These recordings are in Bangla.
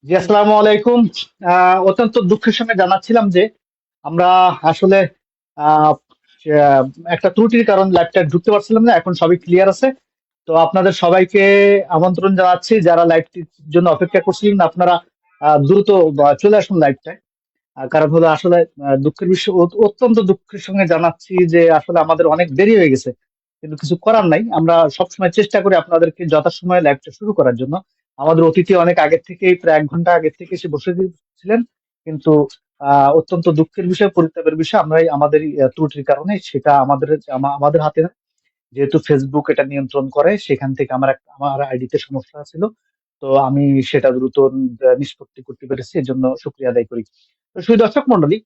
জি, আসসালামু আলাইকুম। অত্যন্ত দুঃখের সঙ্গে জানাচ্ছিলাম যে আমরা আসলে আহ, আহ, একটা ত্রুটির কারণ লাইভটা ঢুকতে পারছিলাম না। এখন সবই ক্লিয়ার আছে। তো আপনাদের সবাইকে আমন্ত্রণ জানাচ্ছি, যারা লাইভটির জন্য অপেক্ষা করছিলেন আপনারা দ্রুত চলে আসুন লাইভটায়। কারণ হলো আসলে দুঃখের বিষয়, অত্যন্ত দুঃখের সঙ্গে জানাচ্ছি যে আসলে আমাদের অনেক দেরি হয়ে গেছে, কিন্তু কিছু করার নাই। আমরা সবসময় চেষ্টা করি আপনাদেরকে যথাসময়ে লাইভটা শুরু করার জন্য। আমাদের অতিথি অনেক আগের থেকেই, প্রায় 1 ঘন্টা আগের থেকে এসে বসে ছিলেন, কিন্তু অত্যন্ত দুঃখের বিষয়, পরিতাপের বিষয়, আমরা আমাদের ত্রুটির কারণে সেটা আমাদের হাতে না। যেহেতু ফেসবুক এটা নিয়ন্ত্রণ করে, সেখান থেকে আমার আইডিতে সমস্যা ছিল। তো আমি সেটা দ্রুত নিষ্পত্তি করতে পেরেছি, এর জন্য শুক্রিয়া আদায় করি। তো শুধু দর্শক মন্ডলী,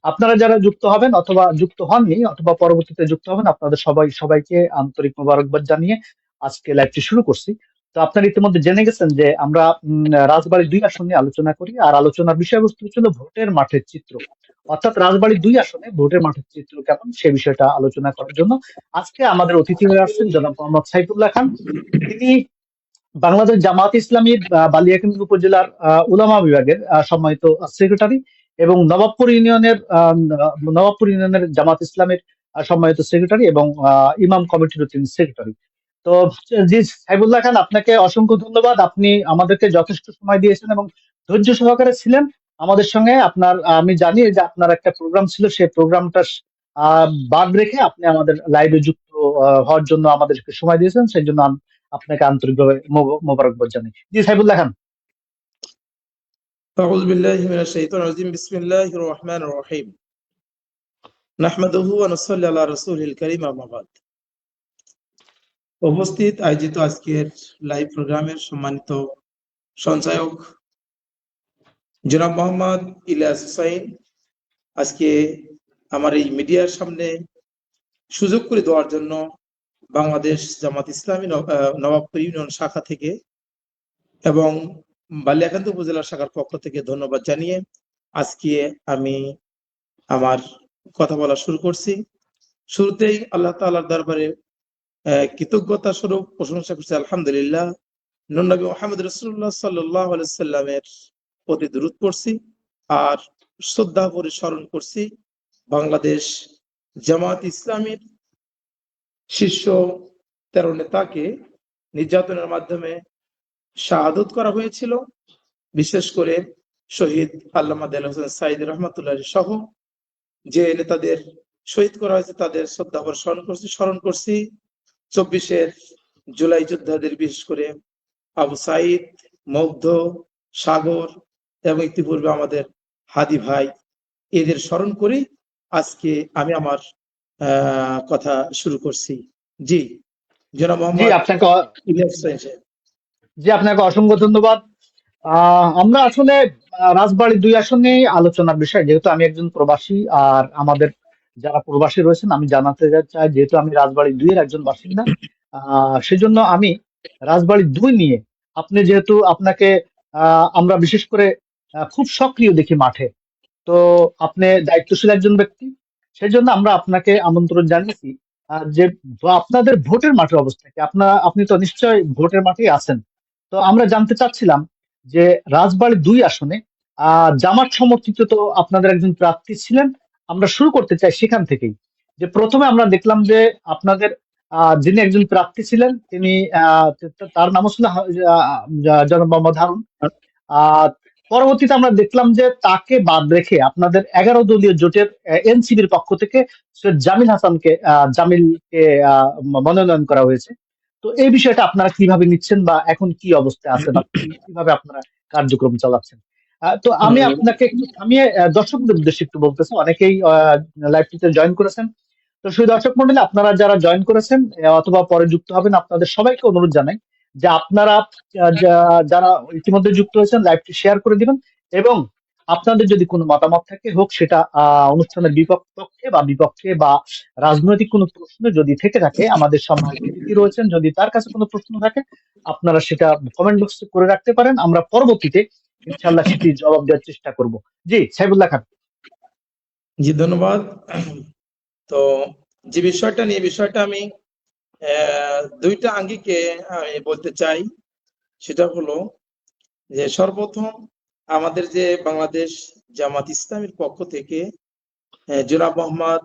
আপনারা যারা যুক্ত হবেন অথবা যুক্ত হননি অথবা পরবর্তীতে যুক্ত হবেন, আপনাদের সবাইকে আন্তরিক মোবারকবাদ জানিয়ে আজকে লাইভটি শুরু করছি। তো আপনারা ইতিমধ্যে জেনে গেছেন যে আমরা রাজবাড়ী 2 আসন নিয়ে আলোচনা করি, আর আলোচনার বিষয়বস্তু ছিল ভোটের মাঠের চিত্র। অর্থাৎ রাজবাড়ী 2 আসনে ভোটের মাঠের চিত্র কেমন, সে বিষয়টা আলোচনা করার জন্য আজকে আমাদের অতিথি হয়ে আসছেন জনাব মোহাম্মদ সাইফুল্লাহ খান। তিনি বাংলাদেশ জামাত ইসলামীর বালিয়াকান্দি উপজেলার উলামা বিভাগের সম্মানিত সেক্রেটারি, এবং নবাবপুর ইউনিয়নের জামাত ইসলামের সম্মানিত সেক্রেটারি, এবং ইমাম কমিটিরও তিনি সেক্রেটারি। তো জি, সাইবুল্লাহ খান, আপনাকে অসংখ্য ধন্যবাদ। আপনি আমাদেরকে যথেষ্ট সময় দিয়েছেন এবং ধৈর্য সহকারে ছিলেন আমাদের সঙ্গে। আমি জানি যে আপনার একটা প্রোগ্রাম ছিল, সেই প্রোগ্রামটা বাদ রেখে আপনি আমাদের লাইভে যুক্ত হওয়ার জন্য আমাদেরকে সময় দিয়েছেন, সেই জন্য আপনাকে আন্তরিকভাবে মোবারকবাদ জানাই। জি, সাইবুল্লাহ খান। أعوذ بالله من الشيطان الرجيم بسم الله الرحمن الرحيم نحمده ونصلي على رسوله الكريم أما بعد উপস্থিত আয়োজিত আজকের লাইভ প্রোগ্রামের সম্মানিত সঞ্চালক জনাব মোহাম্মদ ইলিয়াস হুসাইন, আজকে আমার এই মিডিয়ার সামনে সুযোগ করে দেওয়ার জন্য বাংলাদেশ জামাত ইসলামী নবাবপুর ইউনিয়ন শাখা থেকে এবং বালিয়াকান্দি উপজেলা শাখার পক্ষ থেকে ধন্যবাদ জানিয়ে আজকে আমি আমার কথা বলা শুরু করছি। শুরুতেই আল্লাহ তাআলার দরবারে কৃতজ্ঞতা স্বরূপ প্রশংসা করছি আলহামদুলিল্লাহ। নবী মুহাম্মদ রাসূলুল্লাহ সাল্লাল্লাহু আলাইহি সাল্লামের প্রতি দরুদ পড়ছি আর শ্রদ্ধা করে স্মরণ করছি বাংলাদেশ জামাত ইসলামীর শীর্ষ 13 নেতাকে নির্যাতনের মাধ্যমে শাহাদত করা হয়েছিল, বিশেষ করে শহীদ আল্লামা দেলোয়ার হোসেন সাঈদী রহমাতুল্লাহ সহ যে নেতাদের শহীদ করা হয়েছে তাদের শ্রদ্ধা করে স্মরণ করছি। 24 জুলাই যোদ্ধাদের, বিশেষ করে আবু সাঈদ, মুগ্ধ, সাগর এবং ইতিপূর্বে আমাদের হাদি ভাই, এদের স্মরণ করে আজকে আমি আমার কথা শুরু করছি। জি, জনাব জি, মোহাম্মদ আপনাকে ইলিয়াস হোসেন সাহেব। জি, আপনাকে অসংখ্য ধন্যবাদ। আমরা আসলে রাজবাড়ী 2 আসনে আলোচনার বিষয়, যেহেতু আমি একজন প্রবাসী, আর আমাদের যারা প্রবাসী রয়েছেন আমি জানাতে চাই, যেহেতু আমি রাজবাড়ী 2 এর একজন বাসিন্দা, সেজন্য আমি রাজবাড়ী 2 নিয়ে, আপনি যেহেতু আপনাকে আমরা বিশেষ করে খুব সক্রিয় দেখি মাঠে, তো আপনি দায়িত্বশীল একজন ব্যক্তি, সেই জন্য আমরা আপনাকে আমন্ত্রণ জানিয়েছি যে আপনাদের ভোটের মাঠের অবস্থা কি। আপনি তো নিশ্চয়ই ভোটের মাঠেই আছেন। তো আমরা জানতে চাচ্ছিলাম যে রাজবাড়ী 2 আসনে জামাত সমর্থিত তো আপনাদের একজন প্রার্থী ছিলেন। আমরা শুরু করতে চাই সেখান থেকেই, যে প্রথমে আমরা দেখলাম যে আপনাদের যিনি একজন প্রার্থী ছিলেন, তিনি তার নাম ছিল জনাব মোহাম্মদ হারুন। আহ পরবর্তীতে আমরা দেখলাম যে তাকে বাদ রেখে আপনাদের 11 দলীয় জোটের এনসিবির পক্ষ থেকে সৈয়দ জামিলকে মনোনয়ন করা হয়েছে। তো এই বিষয়টা আপনারা কিভাবে নিচ্ছেন, বা এখন কি অবস্থায় আছে, বা কিভাবে আপনারা কার্যক্রম চালাচ্ছেন? তো আমি আপনাকে একটু থামিয়ে দর্শকদের উদ্দেশ্যে একটু বলতেছি, অনেকেই লাইভটিতে জয়েন করেছেন। তো সেই দর্শক মন্ডলী, আপনারা যারা জয়েন করেছেন অথবা পরে যুক্ত হবেন, আপনাদের সবাইকে অনুরোধ জানাই যে আপনারা যারা ইতিমধ্যে যুক্ত হয়েছেন, লাইভটি শেয়ার করে দিবেন, এবং আপনাদের যদি কোনো মতামত থাকে, হোক সেটা অনুষ্ঠানের বিপক্ষে বা বিপক্ষে, বা রাজনৈতিক কোনো প্রশ্ন যদি থেকে থাকে, আমাদের সম্মানিত অতিথি রয়েছেন, যদি তার কাছে কোনো প্রশ্ন থাকে, আপনারা সেটা কমেন্ট বক্সে করে রাখতে পারেন। আমরা পরবর্তীতে ইনশাআল্লাহ সেটি জবাব দেওয়ার চেষ্টা করব। জি, সাইবুল্লাহ খান। জি, ধন্যবাদ। তো যে বিষয়টা আমি দুইটা আঙ্গিকে আমি বলতে চাই। সেটা হলো যে সর্বপ্রথম আমাদের যে বাংলাদেশ জামাত ইসলামীর পক্ষ থেকে জনাব মোহাম্মদ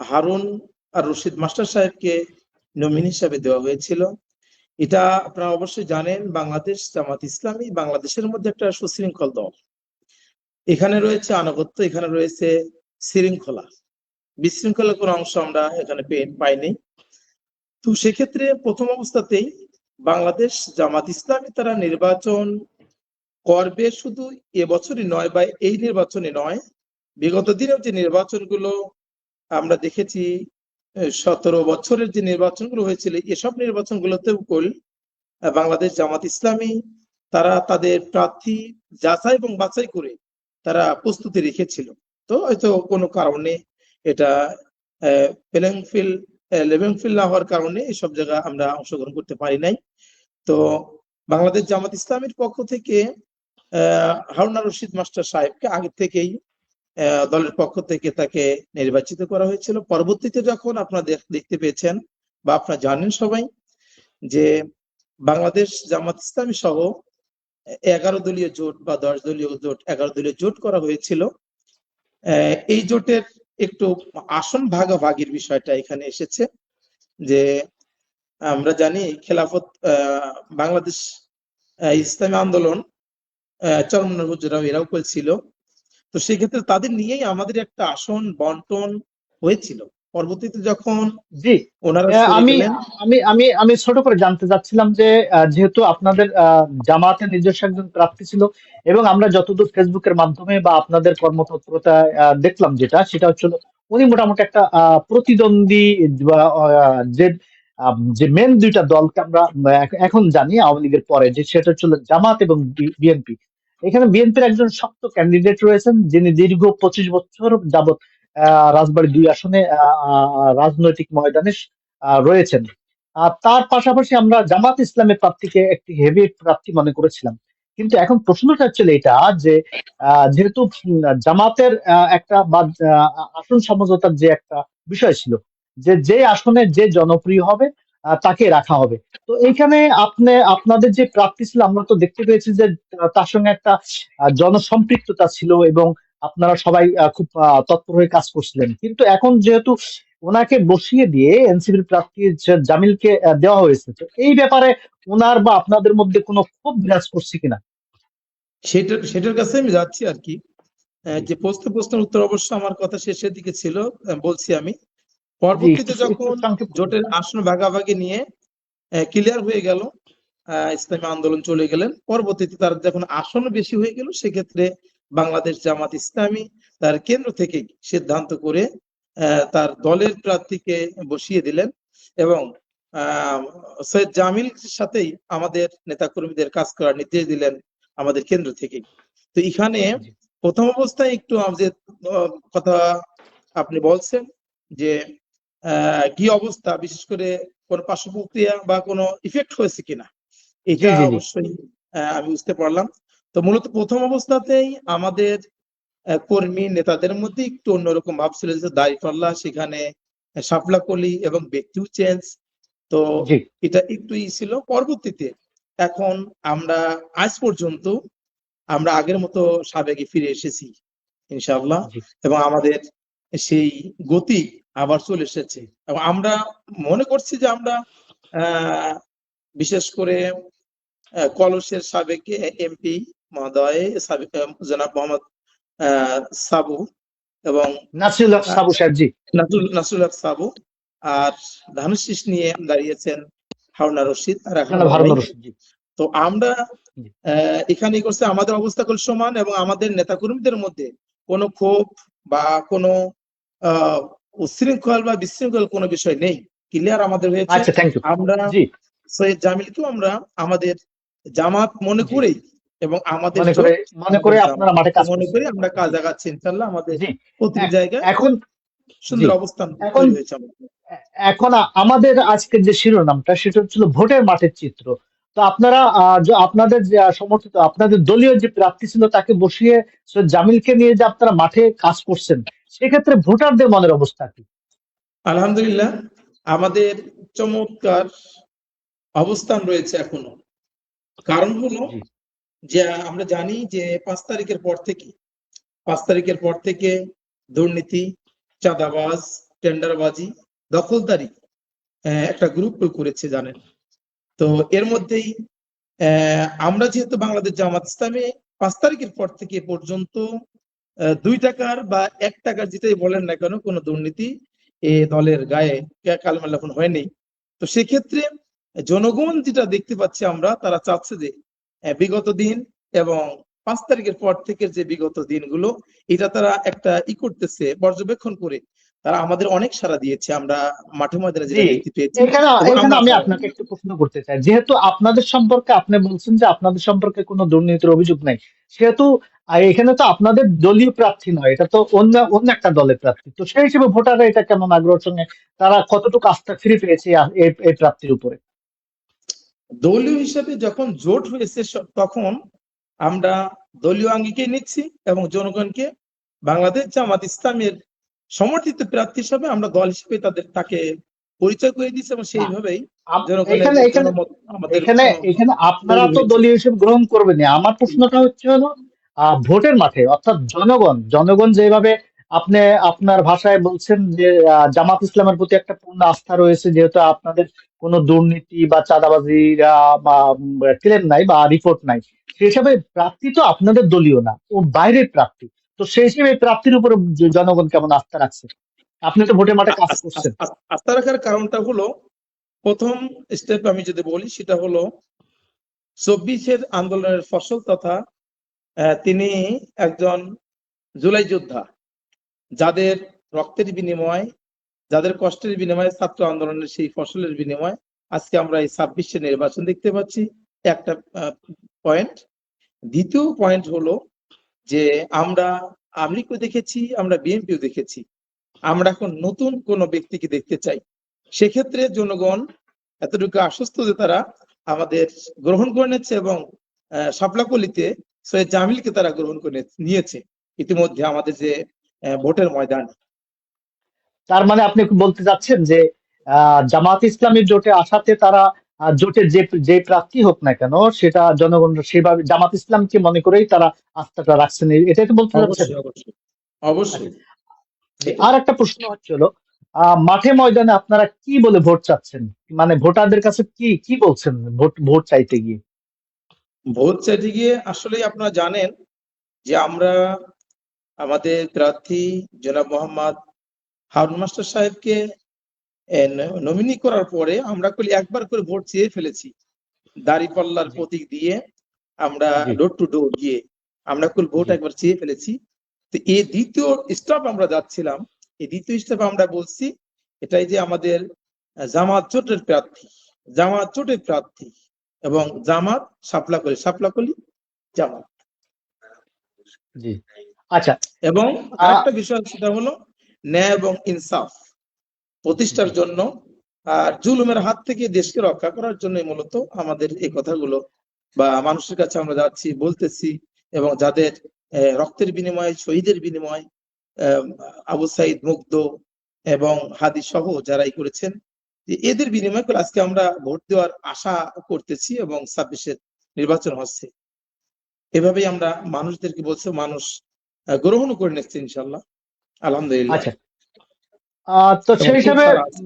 হারুন আর রশিদ মাস্টার সাহেবকে নমিনি হিসাবে দেওয়া হয়েছিল। এটা আপনারা অবশ্যই জানেন, বাংলাদেশ জামাত ইসলামী বাংলাদেশের মধ্যে একটা সুশৃঙ্খল দল। এখানে রয়েছে আনুগত্য, এখানে রয়েছে শৃঙ্খলা, বিশৃঙ্খলার কোনো অংশ আমরা এখানে পাইনি। তো সেক্ষেত্রে প্রথম অবস্থাতেই বাংলাদেশ জামাত ইসলামী তারা নির্বাচন করবে, শুধু এবছরই নয় বা এই নির্বাচনে নয়, বিগত দিনেও যে নির্বাচনগুলো আমরা দেখেছি, 17 বছরের যে নির্বাচনগুলো হয়েছিল, এসব নির্বাচনগুলোতেও বাংলাদেশ জামাত ইসলামী তারা তাদের প্রার্থী যাচাই এবং বাছাই করে তারা প্রস্তুতি রেখেছিল। তো হয়তো কোনো কারণে এটা লেভেল ফিল্ড না হওয়ার কারণে এসব জায়গা আমরা অংশগ্রহণ করতে পারি নাই। তো বাংলাদেশ জামাত ইসলামীর পক্ষ থেকে হারুন রশিদ মাস্টার সাহেবকে আগে থেকেই দলের পক্ষ থেকে তাকে নির্বাচিত করা হয়েছিল। পরবর্তীতে যখন আপনারা দেখতে পেয়েছেন বা আপনারা জানেন সবাই যে বাংলাদেশ জামাত ইসলামী সহ 11 দলীয় জোট বা 10 দলীয় জোট, 11 দলীয় জোট করা হয়েছিল। এই জোটের একটু আসন ভাগাভাগির বিষয়টা এখানে এসেছে। যে আমরা জানি খেলাফত বাংলাদেশ ইসলামী আন্দোলন চরমনার হুজুরাও এরাও করেছিল। তো সেক্ষেত্রে তাদের নিয়েই আমাদের একটা আসন বন্টন হয়েছিল। পরবর্তীতে যখন জি, ওনারা সরে আমি গেলেন, আমি আমি আমি ছোট করে জানতে চাচ্ছিলাম যে যেহেতু আপনাদের জামাতের নিজস্ব একজন প্রার্থী ছিল, এবং আমরা যতদূর ফেসবুকের মাধ্যমে বা আপনাদের কর্মতৎপরতা দেখলাম, সেটা হচ্ছিল উনি মোটামুটি একটা প্রতিদ্বন্দ্বী বা যে মেন দুইটা দলকে আমরা এখন জানি আওয়ামী লীগের পরে, যে সেটা হচ্ছিল জামাত এবং বিএনপি। এখানে বিএনপির একজন শক্ত ক্যান্ডিডেট রয়েছেন, যিনি দীর্ঘ 25 বছর যাবত রাজবাড়ী 2 আসনে রাজনৈতিক ময়দানে রয়েছেন। তার পাশাপাশি আমরা জামাত ইসলামের প্রার্থীকে একটি হেভি প্রার্থী মনে করেছিলাম। কিন্তু এখন প্রশ্নটা হচ্ছে এটা যে যেহেতু জামাতের একটা বা আসন সমঝোতার যে একটা বিষয় ছিল, যে আসনে যে জনপ্রিয় হবে তাকে রাখা হবে। তো এইখানে আপনাদের যে প্রার্থী ছিল, আমরা তো দেখতে পেয়েছি যে তার সঙ্গে একটা জনসম্পৃক্ততা ছিল, এবং আপনারা সবাই খুব তৎপর হয়ে কাজ করছিলেন। কিন্তু এখন যেহেতু ওনাকে বসিয়ে দিয়ে এনসিপির প্রার্থী জামিলকে দেওয়া হয়েছে, তো এই ব্যাপারে ওনার বা আপনাদের মধ্যে কোনো ক্ষোভ বিরাজ করছে কিনা? সেটার কাছে আমি যাচ্ছি আর কি। যে প্রশ্নের উত্তর অবশ্য আমার কথা শেষের দিকে ছিল, বলছি আমি। জি, পরবর্তীতে একটু যখন সংক্ষেপ করুন। জোটের আসন ভাগাভাগি নিয়ে ক্লিয়ার হয়ে গেল, ইসলামী আন্দোলন চলে গেলেন, পরবর্তীতে তার যখন আসন বেশি হয়ে গেল, সেক্ষেত্রে বাংলাদেশ জামাত ইসলামী তার কেন্দ্র থেকে সিদ্ধান্ত করে তার দলের প্রার্থীকে বসিয়ে দিলেন, এবং সৈয়দ জামিল সাথেই আমাদের নেতাকর্মীদের কাজ করার নির্দেশ দিলেন আমাদের কেন্দ্র থেকেই। তো এখানে জি প্রথম অবস্থায় একটু আমাদের কথা আপনি বলছেন যে কি অবস্থা, বিশেষ করে কোন পার্শ্ব প্রক্রিয়া বা কোনো ইফেক্ট হয়েছে কিনা, জি এটা জি জি অবশ্যই আমি বুঝতে পারলাম। তো মূলত প্রথম অবস্থাতেই আমাদের কর্মী নেতাদের মধ্যে একটু অন্যরকম ভাব ছিল, যে দাঁড়িপাল্লা সেখানে শাপলা কলি এবং ব্যক্তিও চেঞ্জ। তো জি এটা একটু ছিল। পরবর্তীতে এখন আমরা আজ পর্যন্ত আমরা আগের মতো সাবেকে ফিরে এসেছি ইনশাআল্লাহ, জি এবং আমাদের সেই গতি আবার চলে এসেছে, এবং আমরা মনে করছি যে আমরা বিশেষ করে কলসের সাবেক এমপি মহোদয় জনাব মোহাম্মদ সাবু এবং নাসিরুল হক সাবু সাহেব। জি, নাসরুল হক সাবু, আর ধানুষ শীষ নিয়ে দাঁড়িয়েছেন হারুন রশিদ আর এখন জনাব হারুন ভাই। রশিদ। জি তো আমরা জি এখানে করছে আমাদের অবস্থা কল সমান, এবং আমাদের নেতাকর্মীদের মধ্যে কোনো ক্ষোভ বা কোনো উচ্ছৃঙ্খল বা বিশৃঙ্খল কোনো বিষয় নেই, ক্লিয়ার আমাদের হয়েছে। আচ্ছা, থ্যাংক ইউ। আমরা জি সৈয়দ জামিলকেও আমরা আমাদের জামাত মনে জি করেই, এবং আমাদের মনে করে জোট মনে করে আমাদের আপনারা জামাত মাঠে কাজ মনে করছেন। করে আমরা কাজ জি আগাচ্ছি ইনশাল্লাহ। আমাদের জি প্রতিটি জায়গায় এখন জি সুন্দর অবস্থান এখন তৈরি হয়েছে আমাদের। এখন আমাদের আজকের যে শিরোনামটা, সেটা হচ্ছিল ভোটের মাঠের চিত্র। তো আপনারা আপনাদের যে সমর্থিত আপনাদের দলীয় যে প্রার্থী ছিল তাকে বসিয়ে সৈয়দ জামিলকে নিয়ে যে আপনারা মাঠে কাজ করছেন, সেক্ষেত্রে ভোটারদের মনের অবস্থা কি? আলহামদুলিল্লাহ, আমাদের চমৎকার অবস্থান রয়েছে এখনো। কারণ হলো জি যে আমরা জানি যে 5 তারিখের পর থেকে দুর্নীতি, চাঁদাবাজ, টেন্ডারবাজি, দখলদারি একটা গ্রুপ করেছে জানেন। তো এর মধ্যেই আমরা যেহেতু বাংলাদেশ জামাত ইসলামে 5 তারিখের পর থেকে এ পর্যন্ত 2 টাকার বা 1 টাকার যেটাই বলেন না কেন কোনো দুর্নীতি এ দলের গায়ে কালমা লেখন হয়নি। তো সেক্ষেত্রে জনগণ যেটা দেখতে পাচ্ছে আমরা, তারা চাচ্ছে যে বিগত দিন এবং 5 তারিখের পর থেকে যে বিগত দিনগুলো, এটা তারা একটা করতেছে, পর্যবেক্ষণ করে তারা আমাদের অনেক সাড়া দিয়েছে, আমরা মাঠে ময়দানে জি, যেটা দেখতে পেয়েছি। এখানে এবং এখানে আমরা আমি আপনাকে একটু প্রশ্ন করতে চাই, যেহেতু আপনাদের সম্পর্কে আপনি বলছেন যে আপনাদের সম্পর্কে কোনো দুর্নীতির অভিযোগ নাই, সেহেতু এখানে তো আপনাদের দলীয় প্রার্থী নয়, এটা তো অন্য অন্য একটা দলের প্রার্থী, তো সেই হিসেবে ভোটাররা এটা কেমন আগ্রহের সঙ্গে, তারা কতটুকু আস্থা ফিরে পেয়েছে এই প্রার্থীর উপরে? দলীয় হিসাবে যখন জোট হয়েছে তখন আমরা দলীয় আঙ্গিকে নিচ্ছি এবং জনগণকে বাংলাদেশ জামাত ইসলামের সমর্থিত প্রার্থী হিসাবে আমরা দল হিসেবে তাকে পরিচয় করে দিচ্ছি এবং না, সেইভাবেই আপ- জনগণের এখানে এখানে জনমত আমাদের এখানে এখানে আপনারা তৈরি তো হয়েছে। দলীয় হিসেবে গ্রহণ করবেন না। আমার প্রশ্নটা হচ্ছে হলো ভোটের মাঠে, অর্থাৎ জনগণ জনগণ যেভাবে আপনি আপনার ভাষায় বলছেন যে জামাত ইসলামের প্রতি একটা পূর্ণ আস্থা রয়েছে, যেহেতু আপনাদের কোনো দুর্নীতি বা চাঁদাবাজির বা ক্লেম নাই বা রিপোর্ট নাই, সেই হিসাবে প্রার্থী তো আপনাদের দলীয় না, ও বাইরের প্রার্থী। তো সেই হিসেবে এই প্রার্থীর উপরে জনগণ কেমন আস্থা রাখছে? আপনি তো ভোটের মাঠে কাজ করছেন। আস্থা রাখার কারণটা হলো, প্রথম স্টেপ আমি যদি বলি সেটা হলো 24-এর আন্দোলনের ফসল তথা তিনি একজন জুলাই যোদ্ধা, যাদের রক্তের বিনিময়, যাদের কষ্টের বিনিময়ে ছাত্র আন্দোলনের সেই ফসলের বিনিময় আজকে আমরা এই 26-এ নির্বাচন দেখতে পাচ্ছি, একটা পয়েন্ট। দ্বিতীয় পয়েন্ট হলো যে আমরা আওয়ামী লীগও দেখেছি, আমরা বিএনপিও দেখেছি, আমরা এখন নতুন কোন ব্যক্তিকে দেখতে চাই। সেক্ষেত্রে জনগণ এতটুকু আশ্বস্ত যে তারা আমাদের গ্রহণ করে নিচ্ছে এবং শাপলাকলিতে সৈয়দ জামিলকে তারা গ্রহণ করে নিয়েছে ইতিমধ্যে আমাদের যে ভোটের ময়দান। তার মানে আপনি বলতে চাচ্ছেন যে জামাত ইসলামী জোটে আসাতে তারা জোটের যে যে প্রার্থী হোক না কেন, সেটা জনগণ সেভাবে জামাত ইসলামকে মনে করেই তারা আস্থাটা রাখছেন, এটাই তো বলতে চাচ্ছেন? অবশ্যই অবশ্যই অবশ্যই জি, আর একটা প্রশ্ন হচ্ছিল, মাঠে ময়দানে আপনারা কি বলে ভোট চাচ্ছেন, মানে ভোটারদের কাছে কি কি বলছেন ভোট ভোট চাইতে গিয়ে? ভোট চাইতে গিয়ে আসলে আপনারা জানেন যে আমরা আমাদের প্রার্থী জনাব মোহাম্মদ হারুন মাস্টার সাহেবকে নমিনি করার পরে আমরা একবার করে ভোট চেয়ে ফেলেছি, দাঁড়িপাল্লার জি, প্রতীক দিয়ে আমরা জি, ডোর টু ডোর গিয়ে আমরা ভোট জি, একবার চেয়ে ফেলেছি। তো এই দ্বিতীয় স্টেপ আমরা যাচ্ছিলাম, এই দ্বিতীয় স্টেপ আমরা বলছি এটাই যে আমাদের জামাত জোটের প্রার্থী এবং জামাত সাপলাকলি জামাত। জি। আচ্ছা। এবং আহ, আরেকটা বিষয় সেটা হলো ন্যায় এবং ইনসাফ প্রতিষ্ঠার জি। জন্য আর জুলুমের হাত থেকে দেশকে রক্ষা করার জন্য মূলত আমাদের এই কথাগুলো বা মানুষের কাছে আমরা যাচ্ছি বলতেছি। এবং যাদের রক্তের বিনিময়ে, শহীদের বিনিময়, আবু সাইদ মুগ্ধ এবং হাদি সহ যারাই করেছেন, এদের বিনিময় করে আজকে আমরা ভোট দেওয়ার আশা করতেছি এবং 26-এর নির্বাচন হচ্ছে। এভাবেই আমরা মানুষদেরকে বলছি, মানুষ গ্রহণ করে নিচ্ছে ইনশাল্লাহ, আলহামদুলিল্লাহ। আচ্ছা। তো এবং সেই খুব হিসাবে সারা আছে।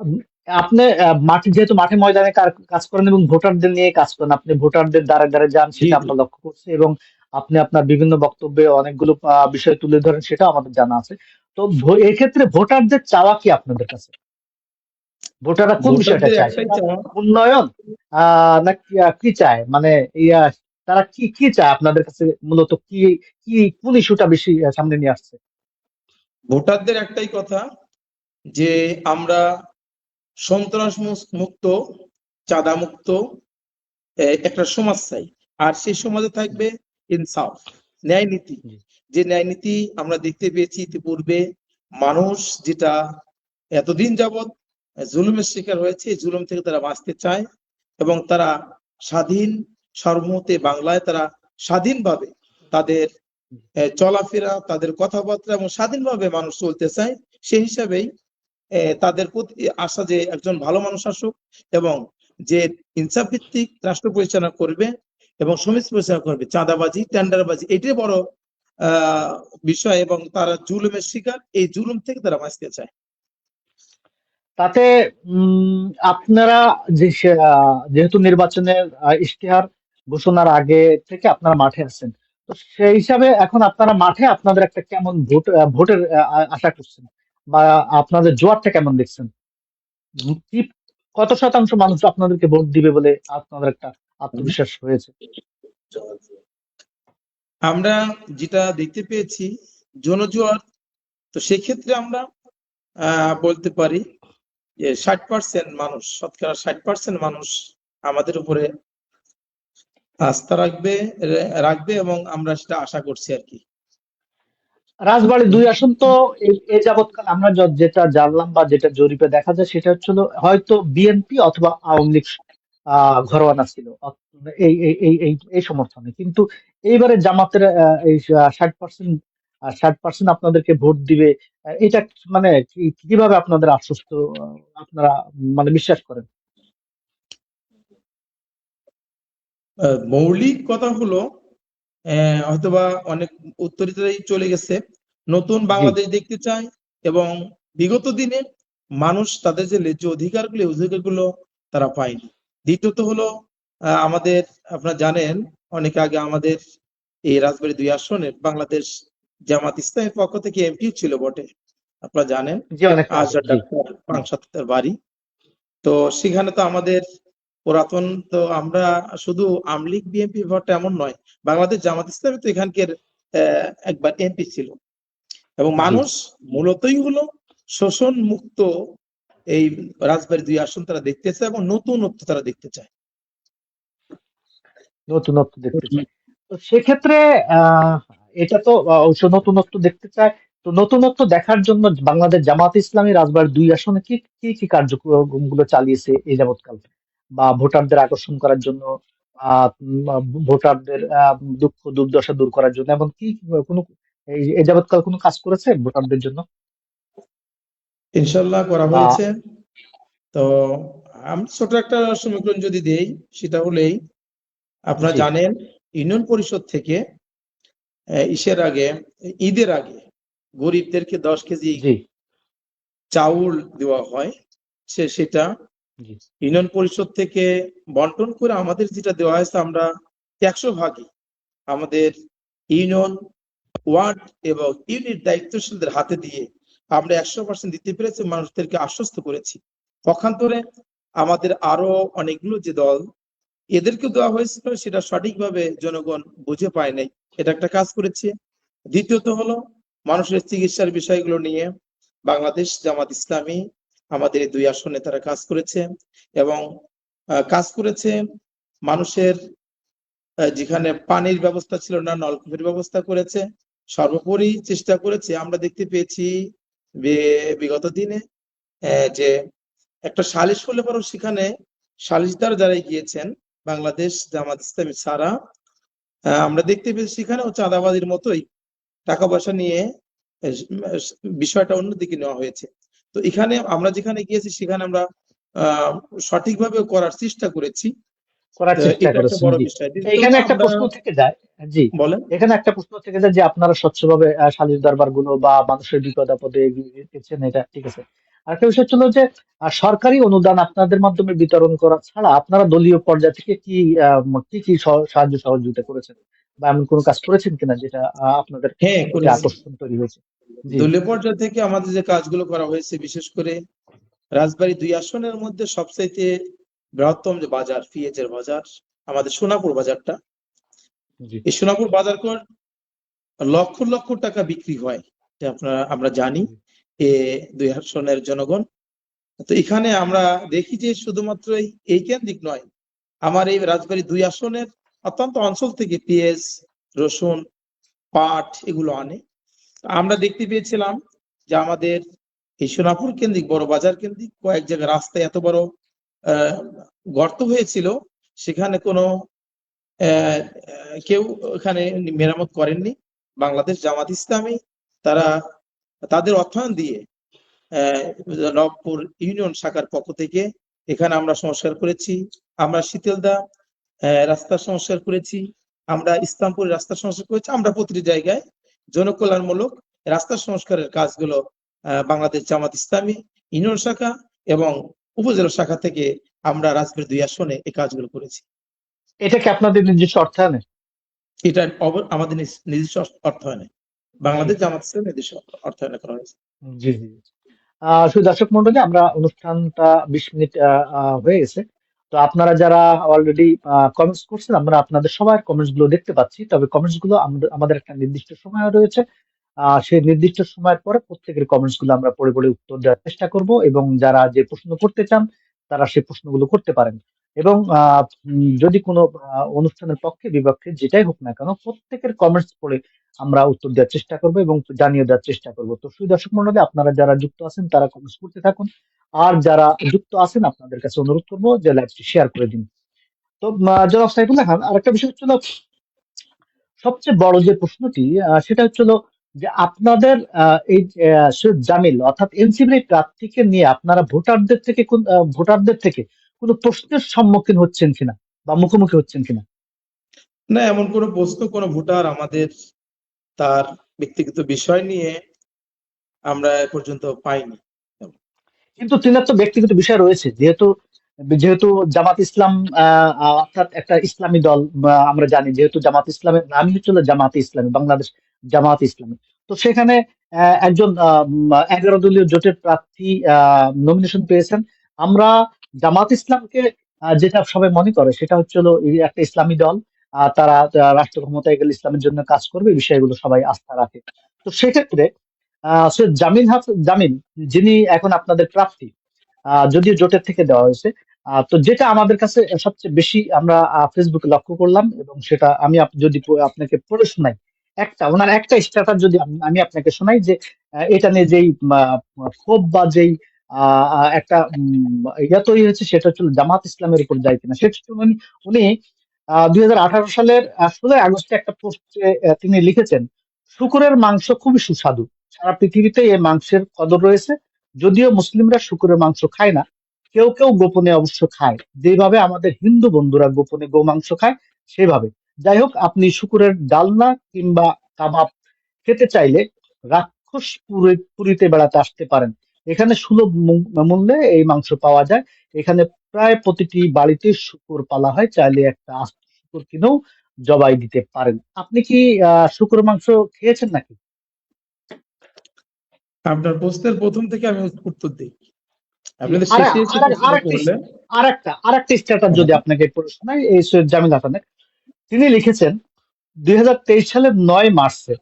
উম, আপনি মাঠে, যেহেতু মাঠে ময়দানে কাজ করেন এবং ভোটারদের নিয়ে কাজ করেন, আপনি ভোটারদের দ্বারে দ্বারে যান, জি সেটা জি। আমরা লক্ষ্য করছি, এবং আপনি আপনার বিভিন্ন বক্তব্যে অনেকগুলো বিষয় তুলে ধরেন, সেটা আমাদের জানা আছে। তো এক্ষেত্রে ভোটারদের চাওয়া কি আপনাদের কাছে? ভোটাররা কোন বিষয়টা ভোটারদের চায়, একটাই সেটা চাওয়া, উন্নয়ন না কি চায়, মানে ইয়া, তারা কি কি চায় আপনাদের কাছে, মূলত কি কি কোন ইস্যুটা বেশি সামনে নিয়ে আসছে? ভোটারদের একটাই কথা যে আমরা সন্ত্রাস মুক্ত, চাঁদা মুক্ত একটা সমাজ চাই। আর সেই সমাজে থাকবে ইনসাফ, ন্যায় নীতি। জি, যে ন্যায় নীতি আমরা দেখতে পেয়েছি ইতিপূর্বে, মানুষ যেটা এতদিন যাবৎ জুলুমের শিকার হয়েছে, এই জুলুম থেকে তারা বাঁচতে চায় এবং তারা স্বাধীন সার্বভৌমত্বে বাংলায় তারা স্বাধীনভাবে তাদের চলাফেরা, তাদের কথাবার্তা এবং স্বাধীনভাবে মানুষ চলতে চায়। সেই হিসাবেই তাদের প্রতি আশা যে একজন ভালো মানুষ আসুক এবং যে ইনসাফ ভিত্তিক রাষ্ট্র পরিচালনা করবে এবং সমাজ পরিচালনা করবে, চাঁদাবাজি টেন্ডারবাজি এটাই বড় বিষয়, এবং তারা জুলুমের শিকার, এই জুলুম থেকে তারা বাঁচতে চায়। তাতে আপনারা যেহেতু নির্বাচনের ইশতেহার ঘোষণার আগে থেকে আপনারা মাঠে আছেন, তো সেই হিসাবে এখন আপনারা মাঠে আপনাদের একটা কেমন ভোটের আশা করছেন, বা আপনাদের জোয়ারটা কেমন দেখছেন? কি কত শতাংশ মানুষ আপনাদেরকে ভোট দিবে বলে আপনাদের একটা আত্মবিশ্বাস হয়েছে? আমরা যেটা দেখতে পেয়েছি জনজোয়ার, তো সেক্ষেত্রে আমরা বলতে পারি যে 60% মানুষ, শতকরা 60% মানুষ আমাদের উপরে আস্থা রাখবে এবং আমরা সেটা আশা করছি আর কি। রাজবাড়ী 2 আসন তো এ যাবৎকাল আমরা যেটা জানলাম বা যেটা জরিপে দেখা যায় সেটা হচ্ছিল হয়তো বিএনপি অথবা আওয়ামী লীগ ঘরোয়ানা ছিল এই এই এই এই এই সমর্থনে, কিন্তু এইবারে জামাতের এই 60%, 60% আপনাদেরকে ভোট দিবে, এটা মানে কিভাবে আপনাদের আশ্বস্ত, আপনারা মানে বিশ্বাস করেন? মৌলিক কথা হলো হয়তোবা অনেক উত্তরিতরাই চলে গেছে, নতুন জি, বাংলাদেশ দেখতে চায় এবং বিগত দিনে মানুষ তাদের যে ন্যায্য অধিকারগুলো তারা পায়নি। দ্বিতীয়ত হলো আমাদের, আপনারা জানেন অনেক আগে আমাদের এই রাজবাড়ী 2 আসনের বাংলাদেশ জামাত ইসলামের পক্ষ থেকে এমপি ছিল বটে, আপনারা জানেন জি, অনেক আগে, আজহার জি, ডাক্তার পাংশার তার বাড়ি। তো সেখানে তো আমাদের পুরাতন, তো আমরা শুধু আওয়ামী লীগ বিএনপি ভোট এমন নয়, বাংলাদেশ জামাত ইসলামী তো এখানকার একবার এমপি ছিল, এবং জি, মানুষ মূলতই হলো শোষণ মুক্ত এই রাজবাড়ী 2 আসন তারা দেখতে চায় এবং নতুনত্ব তারা দেখতে চায়। নতুনত্ব দেখতে চায়। তো সেক্ষেত্রে আহ এটা তো অবশ্য নতুনত্ব দেখতে চায়। তো নতুনত্ব দেখার জন্য বাংলাদেশ জামাত ইসলামী রাজবাড়ী 2 আসনে কি কি কি কার্যক্রম গুলো চালিয়েছে এই যাবৎকাল, বা ভোটারদের আকর্ষণ করার জন্য, ভোটারদের দুঃখ দুর্দশা দূর করার জন্য, এমন কি কোনো এই যাবৎকাল কোনো কাজ করেছে ভোটারদের জন্য? ইনশাল্লাহ করা বা হয়েছে। তো আমি ছোট একটা সমীকরণ যদি দেই, সেটা হলেই আপনারা জি, জানেন ইউনিয়ন পরিষদ থেকে ঈদের আগে গরিবদেরকে 10 কেজি জি, চাউল দেওয়া হয়, সেটা জি, ইউনিয়ন পরিষদ থেকে বন্টন করে আমাদের যেটা দেওয়া হয়েছে, আমরা 100 ভাগই আমাদের ইউনিয়ন, ওয়ার্ড এবং ইউনিট দায়িত্বশীলদের হাতে দিয়ে আমরা 100% দিতে পেরেছি, মানুষদেরকে আশ্বস্ত করেছি। পক্ষান্তরে আমাদের আরো অনেকগুলো যে দল, এদেরকে দেওয়া হয়েছিল সেটা সঠিকভাবে জনগণ বুঝে পায় নাই, এটা একটা কাজ করেছে। দ্বিতীয়ত হলো মানুষের চিকিৎসার বিষয়গুলো নিয়ে বাংলাদেশ জামাত ইসলামী আমাদের এই 2 আসনে তারা কাজ করেছে, এবং কাজ করেছে মানুষের যেখানে পানির ব্যবস্থা ছিল না, নলকূপের ব্যবস্থা করেছে। সর্বোপরি চেষ্টা করেছে, আমরা দেখতে পেয়েছি বিগত দিনে যে একটা সালিশ হলে পরেও সেখানে সালিশদার যারা গিয়েছেন বাংলাদেশ জামাত ইসলামী ছাড়া, আমরা দেখতে পেয়েছি সেখানেও চাঁদাবাজির মতোই টাকা পয়সা নিয়ে বিষয়টা অন্যদিকে নেওয়া হয়েছে। তো এখানে আমরা যেখানে গিয়েছি সেখানে আমরা সঠিকভাবে করার চেষ্টা করেছি। করার চেষ্টা এটা একটা করেছেন, বড় জি। বিষয়। দ্বিতীয়ত এখানে হলো একটা আমরা, প্রশ্ন থেকে যায়, জি, বলেন। এখানে একটা প্রশ্ন থেকে যায় যে আপনারা স্বচ্ছভাবে সালিশ দরবার গুলো বা মানুষের বিপদ আপদে এগিয়ে দিচ্ছেন, এটা ঠিক আছে। আরেকটা বিষয় ছিল যে সরকারি অনুদান আপনাদের মাধ্যমে বিতরণ করা ছাড়া আপনারা দলীয় পর্যায় থেকে কি কি কি সাহায্য সহযোগিতা করেছেন, বা এমন কোনো কাজ করেছেন কিনা যেটা আপনাদের হ্যাঁ, প্রতি করেছি। আকর্ষণ তৈরি হয়েছে? জি, দলীয় পর্যায় থেকে আমাদের যে কাজগুলো করা হয়েছে, বিশেষ করে রাজবাড়ী 2 আসনের মধ্যে সবচাইতে বৃহত্তম যে বাজার, পেঁয়াজের বাজার, আমাদের সোনাপুর বাজারটা, জি, এই সোনাপুর বাজার কর লক্ষ লক্ষ টাকা বিক্রি হয়, এটা আমরা জানি জি, এ 2 আসনের জনগণ। তো এখানে আমরা দেখি যে শুধুমাত্র এই কেন্দ্রিক নয়, আমার এই রাজবাড়ী 2 আসনের অত্যন্ত অঞ্চল থেকে পেঁয়াজ, রসুন, পাট এগুলো আনে। আমরা দেখতে পেয়েছিলাম যে আমাদের এই সোনাপুর কেন্দ্রিক বড় বাজার কেন্দ্রিক কয়েক জায়গায় রাস্তায় এত বড় আহ, গর্ত হয়েছিল, সেখানে কোনো কেউ এখানে মেরামত করেননি। বাংলাদেশ জামাত ইসলামী তারা তাদের অর্থায়ন দিয়ে নবপুর ইউনিয়ন শাখার পক্ষ থেকে এখানে আমরা সংস্কার করেছি। আমরা শীতলদা রাস্তার সংস্কার করেছি, আমরা ইসলামপুরের রাস্তার সংস্কার করেছি। আমরা প্রতিটি জায়গায় জনকল্যাণমূলক রাস্তা সংস্কারের কাজগুলো বাংলাদেশ জামাত ইসলামী ইউনিয়ন শাখা এবং উপজেলা শাখা থেকে আমরা রাজবাড়ী 2 আসনে এই কাজগুলো করেছি। এটা কি আপনাদের নিজস্ব অর্থায়নে? এটা আমাদের নিজস্ব অর্থায়নে, বাংলাদেশ জামাত ইসলামী নিজস্ব অর্থায়নে করা হয়েছে। জি জি জি। শুধু দর্শক মন্ডলী, আমরা অনুষ্ঠানটা 20 মিনিট হয়ে গেছে। তো আপনারা যারা অলরেডি কমেন্টস করছেন, আমরা আপনাদের সবার কমেন্টস গুলো দেখতে পাচ্ছি। তবে কমেন্টস গুলো আমাদের একটা নির্দিষ্ট সময় রয়েছে। সেই নির্দিষ্ট সময়ের পরে প্রত্যেকের কমেন্টস গুলো আমরা পড়ে পড়ে উত্তর দেওয়ার চেষ্টা করব, এবং যারা যে প্রশ্ন করতে চান তারা সেই প্রশ্নগুলো করতে পারেন। এবং যদি কোনো অনুষ্ঠানের পক্ষে বিপক্ষে যেটাই হোক না কেন, প্রত্যেকের কমেন্টস পড়ে আমরা উত্তর দেওয়ার চেষ্টা করব এবং জানিয়ে দেওয়ার চেষ্টা করব। তো শুধু দর্শক মন্ডলী, আপনারা যারা যুক্ত আছেন তারা কমেন্টস করতে থাকুন, আর যারা যুক্ত আছেন আপনাদের কাছে অনুরোধ করবো যে লাইভটি শেয়ার করে দিন। তো জনাব সাইফুল্লাহ খান, আরেকটা বিষয় হচ্ছিল, সবচেয়ে বড় যে প্রশ্নটি সেটা হচ্ছিল যে আপনাদের এই সৈয়দ জামিল অর্থাৎ এনসিপি প্রার্থীকে নিয়ে আপনারা ভোটারদের থেকে কোনো প্রশ্নের সম্মুখীন হচ্ছেন কিনা বা মুখোমুখি হচ্ছেন কিনা? না, এমন কোনো প্রশ্ন কোনো ভোটার আমাদের তার ব্যক্তিগত বিষয় নিয়ে আমরা এ পর্যন্ত পাইনি। কিন্তু তিনার তো ব্যক্তিগত বিষয় রয়েছে, যেহেতু যেহেতু জামাত ইসলাম অর্থাৎ একটা ইসলামী দল, আমরা জানি যেহেতু জামাত ইসলামের নামই হচ্ছিল জামাত ইসলামী, বাংলাদেশ জামাত ইসলামী। তো সেখানে একজন 11 দলীয় জোটের প্রার্থী নমিনেশন পেয়েছেন। আমরা জামাত ইসলামকে যেটা সবাই মনে করে সেটা হচ্ছিল এই একটা ইসলামী দল, তারা রাষ্ট্র ক্ষমতায় গেলে ইসলামের জন্য কাজ করবে, এই বিষয়গুলো সবাই আস্থা রাখে। তো সেক্ষেত্রে সৈয়দ জামিল, যিনি এখন আপনাদের প্রার্থী, যদিও জোটের থেকে দেওয়া হয়েছে, তো যেটা আমাদের কাছে সবচেয়ে বেশি আমরা ফেসবুকে লক্ষ্য করলাম, এবং সেটা আমি যদি আপনাকে পড়ে শোনাই, ওনার একটা স্ট্যাটাস যদি আমি আপনাকে শোনাই, যে এটা নিয়ে যেই ক্ষোভ বা যেই একটা ইয়া তৈরি হয়েছে, সেটা হচ্ছে জামাত ইসলামের উপর যায় কিনা। সেটা হচ্ছে উনি 2018 সালের 16 আগস্টে একটা পোস্টে তিনি লিখেছেন, শুকরের মাংস খুবই সুস্বাদু, সারা পৃথিবীতে এই মাংসের কদর রয়েছে, যদিও মুসলিমরা শুকরের মাংস খায় না, কেউ কেউ গোপনে অবশ্য খায়, যেভাবে আমাদের হিন্দু বন্ধুরা গোপনে গোমাংস খায় সেভাবে। যাই হোক, আপনি শুকরের ডালনা কিংবা কাবাব খেতে চাইলে পুরীতে বেড়াতে আসতে পারেন। এখানে সুলভ মূল্যে এই মাংস পাওয়া যায়। এখানে প্রায় প্রতিটি বাড়িতে শুকর পালা হয়, চাইলে একটা আস্ত শুকর কিনেও জবাই দিতে পারেন। আপনি কি শুকর মাংস খেয়েছেন নাকি? আপনার প্রশ্নের প্রথম থেকে আমি উত্তর দিই। জি, আপনাদের শেষে এসে প্রশ্নটা করলেন। আরেকটা স্ট্যাটাস যদি আপনাকে পড়ে শোনাই, এই সৈয়দ জামিল হাসানের, তিনি লিখেছেন 2023 সালের 9 মার্চে,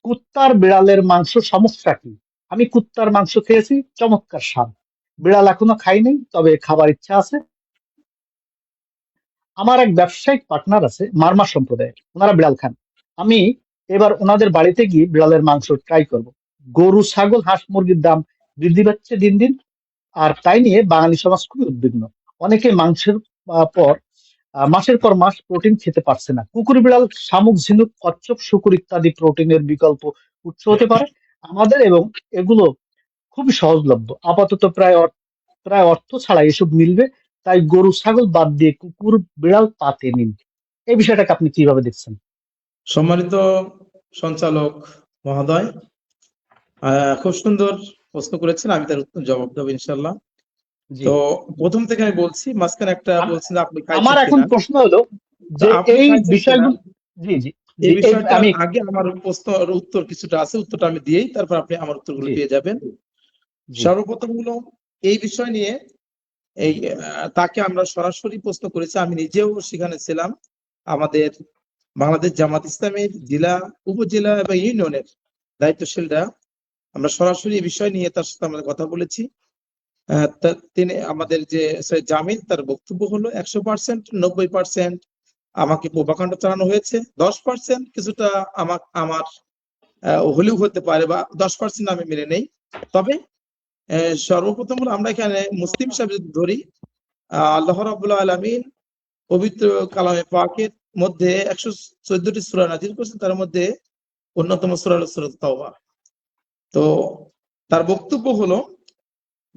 কুত্তার বিড়ালের মাংস সমস্যা কি? আমি কুত্তার মাংস খেয়েছি, চমৎকার স্বাদ। বিড়াল এখনো খাইনি, তবে খাবার ইচ্ছা আছে। আমার এক ব্যবসায়িক পার্টনার আছে মারমা সম্প্রদায়ের, ওনারা বিড়াল খান। আমি এবার ওনাদের বাড়িতে গিয়ে বিড়ালের মাংস ট্রাই করব। গরু, ছাগল, হাঁস, মুরগির দাম বৃদ্ধি পাচ্ছে দিন দিন, আর তাই নিয়ে বাঙালি সমাজ খুবই উদ্বিগ্ন। অনেকে মাসের পর মাস প্রোটিন খেতে পারছে না। কুকুর, বিড়াল, শামুক, ঝিনুক, কচ্ছপ, শুকুর ইত্যাদি প্রোটিনের বিকল্প উৎস হতে পারে আমাদের, এবং এগুলো খুবই সহজলভ্য। আপাতত প্রায় অর্থ ছাড়া এসব মিলবে, তাই গরু ছাগল বাদ দিয়ে কুকুর বিড়াল পাতে নিন। এই বিষয়টাকে আপনি কিভাবে দেখছেন? সম্মানিত সঞ্চালক মহোদয়, খুব সুন্দর প্রশ্ন করেছেন, আমি তার উত্তর জবাব দেবো ইনশাল্লাহ। জি, তো প্রথম থেকে আমি বলছি, মাঝখানে একটা বলছেন যে আপনি আমার খাইছেন এখন কিনা। প্রশ্ন হলো তো যে আপনি এই খাইছেন কিনা বিষয়গুলো, জি জি জি, এই বিষয়টার আমি, আগে আমার প্রশ্নের উত্তর কিছুটা আছে, উত্তরটা আমি দিয়েই তারপর আপনি আমার উত্তরগুলো জি পেয়ে যাবেন। জি সর্বপ্রথম হলো এই বিষয় নিয়ে এই তাকে আমরা সরাসরি প্রশ্ন করেছি, আমি নিজেও সেখানে ছিলাম। আমাদের বাংলাদেশ জামাত ইসলামের জেলা, উপজেলা এবং ইউনিয়নের দায়িত্বশীলরা আমরা সরাসরি এই বিষয় নিয়ে তার সাথে আমরা কথা বলেছি। তিনি আমাদের যে জামিল, তার বক্তব্য হলো 100%, 90% আমাকে প্রোপাগান্ডা চালানো হয়েছে, 10% কিছুটা আমার হলেও হতে পারে, বা 10% আমি মেনে নেই। তবে সর্বপ্রথম হলো আমরা এখানে মুসলিম হিসাবে যদি ধরি, আল্লাহ রাব্বুল আলামিন পবিত্র কালামে পাকের মধ্যে 114টি সূরা নাযিল করেছেন, তার মধ্যে অন্যতম সূরা হলো সূরা তাওবা। তো তার বক্তব্য হলো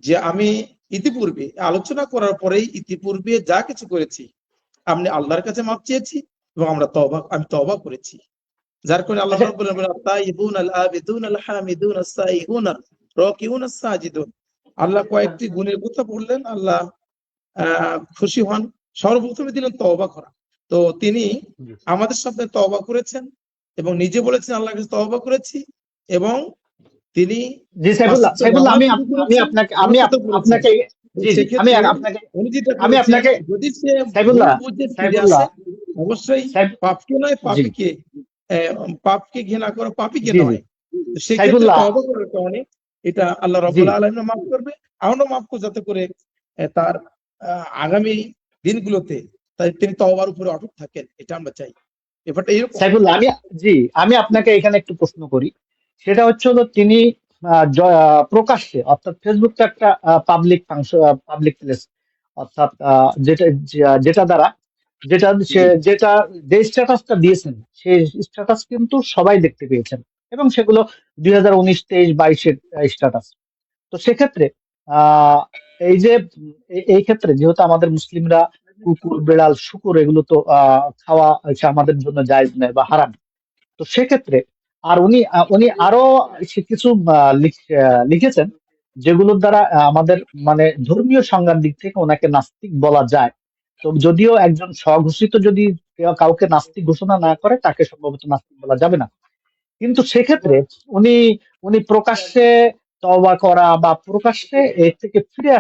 যে আমি ইতিপূর্বে আলোচনা করার পরেই ইতিপূর্বে যা কিছু করেছি আমি আল্লাহর কাছে মাপ চেয়েছি এবং আমি তওবা করেছি। যার কারণে আল্লাহ আচ্ছা, রাব্বুল আলামিন আত-তাইয়িবুন আল-আবিদুন আল-হামিদুন আস-সাইয়্যিহুন রাকিউন আস-সাজিদুন, আল্লাহ কয়েকটি গুণের কথা বললেন, আল্লাহ খুশি হন। সর্বপ্রথমে দিলেন তওবা করা। তো তিনি জি আমাদের সামনে তওবা করেছেন এবং নিজে বলেছেন আল্লাহর কাছে তওবা করেছি, এবং তিনি জি সাইফুল্লাহ, পাঁচওয়াক্ত সাইফুল্লাহ নামাজ আমি শুরু আমি করেছেন, আপনাকে আমি অনুষ্ঠিত করেছেন। আপনাকে জি জি আমি সেক্ষেত্রে আপনাকে উনি যেটা আমি করেছেন, আপনাকে যদি সে ভুল সাইফুল্লাহ বুঝে ফিরে সাইফুল্লাহ আসে, অবশ্যই সাইফ পাপকে নয় জি পাপকে ঘৃণা করা পাপীকে জি জি নয়। তো সেক্ষেত্রে সাইফুল্লাহ তওবা করার কারণে এটা আল্লাহ জি রাব্বুল আলামিন মাফ করবে, আমরা মাফ করব, যাতে করে তার আগামী দিনগুলোতে তিনি তওবার উপরে অটুট থাকেন, এটা আমরা চাই। ব্যাপারটা এরকম। সাইফুল্লাহ আমি আপনাকে এখানে একটু প্রশ্ন করি। সেটা হচ্ছে হলো তিনি প্রকাশ্যে, অর্থাৎ ফেসবুক তো একটা পাবলিক ফাংশন, পাবলিক প্লেস, অর্থাৎ যেটা দ্বারা জি যেটা যে স্ট্যাটাসটা দিয়েছেন সেই স্ট্যাটাস কিন্তু সবাই দেখতে পেয়েছেন, এবং সেগুলো 2019, 23, 22-এর স্ট্যাটাস। তো সেক্ষেত্রে আহ এই যে এই ক্ষেত্রে যেহেতু আমাদের মুসলিমরা কুকুর, বিড়াল, শুকুর এগুলো তো খাওয়া হচ্ছে আমাদের জন্য জায়েজ নয় বা হারাম। তো সেক্ষেত্রে আর উনি আরো কিছু লিখেছেন, যেগুলোর দ্বারা আমাদের মানে ধর্মীয় সংজ্ঞার দিক থেকে ওনাকে নাস্তিক বলা যায়। তো যদিও একজন স্বঘোষিত যদি কেউ কাউকে নাস্তিক ঘোষণা না করে, তাকে সম্ভবত নাস্তিক বলা যাবে না। কিন্তু সেক্ষেত্রে উনি উনি প্রকাশ্যে তওবা করা বা প্রকাশ্যে এর থেকে ফিরে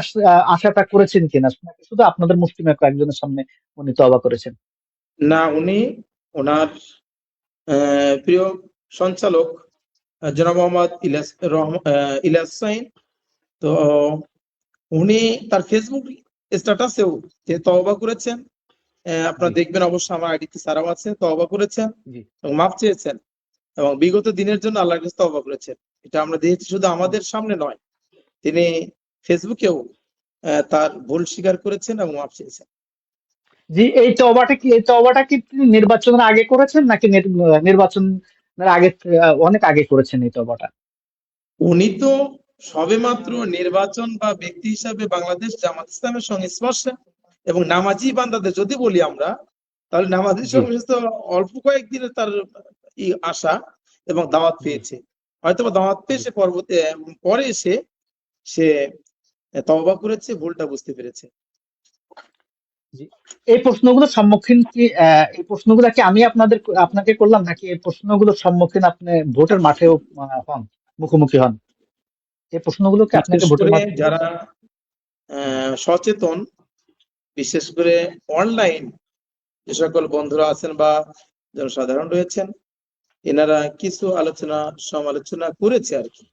আসাটা করেছেন কিনা, নাকি শুধু আপনাদের মুসলিমের কয়েকজনের সামনে উনি তওবা করেছেন? না, উনি ওনার প্রিয় সঞ্চালক জনাব মোহাম্মদ ইলিয়াস হুসাইন, তো উনি তার ফেসবুক স্ট্যাটাসেও যে তওবা করেছেন, জি আপনারা দেখবেন অবশ্যই আমার আইডিতে সারাও আছে, তওবা করেছেন জি এবং মাফ চেয়েছেন এবং বিগত দিনের জন্য আল্লাহর কাছে তওবা করেছেন। এটা আমরা দেখেছি, শুধু আমাদের সামনে নয়, তিনি ফেসবুকেও তার ভুল স্বীকার করেছেন এবং মাফ চেয়েছেন। জি এই তওবাটা কি তিনি নির্বাচনের আগে করেছেন, নাকি নির্বাচনের আগে, অনেক আগে করেছেন এই তওবাটা? উনি তো সবেমাত্র নির্বাচন বা ব্যক্তি হিসাবে বাংলাদেশ জামাত ইসলামের সংস্পর্শে এবং নামাজি বান্দাদের যদি বলি আমরা, তাহলে নামাজি জি সংশ্লিষ্ট অল্প কয়েকদিনের তার আশা এবং দাওয়াত জি পেয়েছে। হয়তো বা দাওয়াত পেয়ে জি সে পরে এসে সে তওবা করেছে, ভুলটা বুঝতে পেরেছে। জি এই প্রশ্নগুলোর সম্মুখীন কি আমি আপনাকে করলাম, নাকি এই প্রশ্নগুলোর সম্মুখীন আপনি ভোটের মাঠেও হন, মুখোমুখি হন? এই প্রশ্নগুলো কি আপনাকে বিশেষ ভোটের করে মাঠে যারা করেছে? সচেতন, বিশেষ করে অনলাইন যে সকল বন্ধুরা আছেন বা জনসাধারণ রয়েছেন, এনারা কিছু আলোচনা সমালোচনা করেছে আর কি,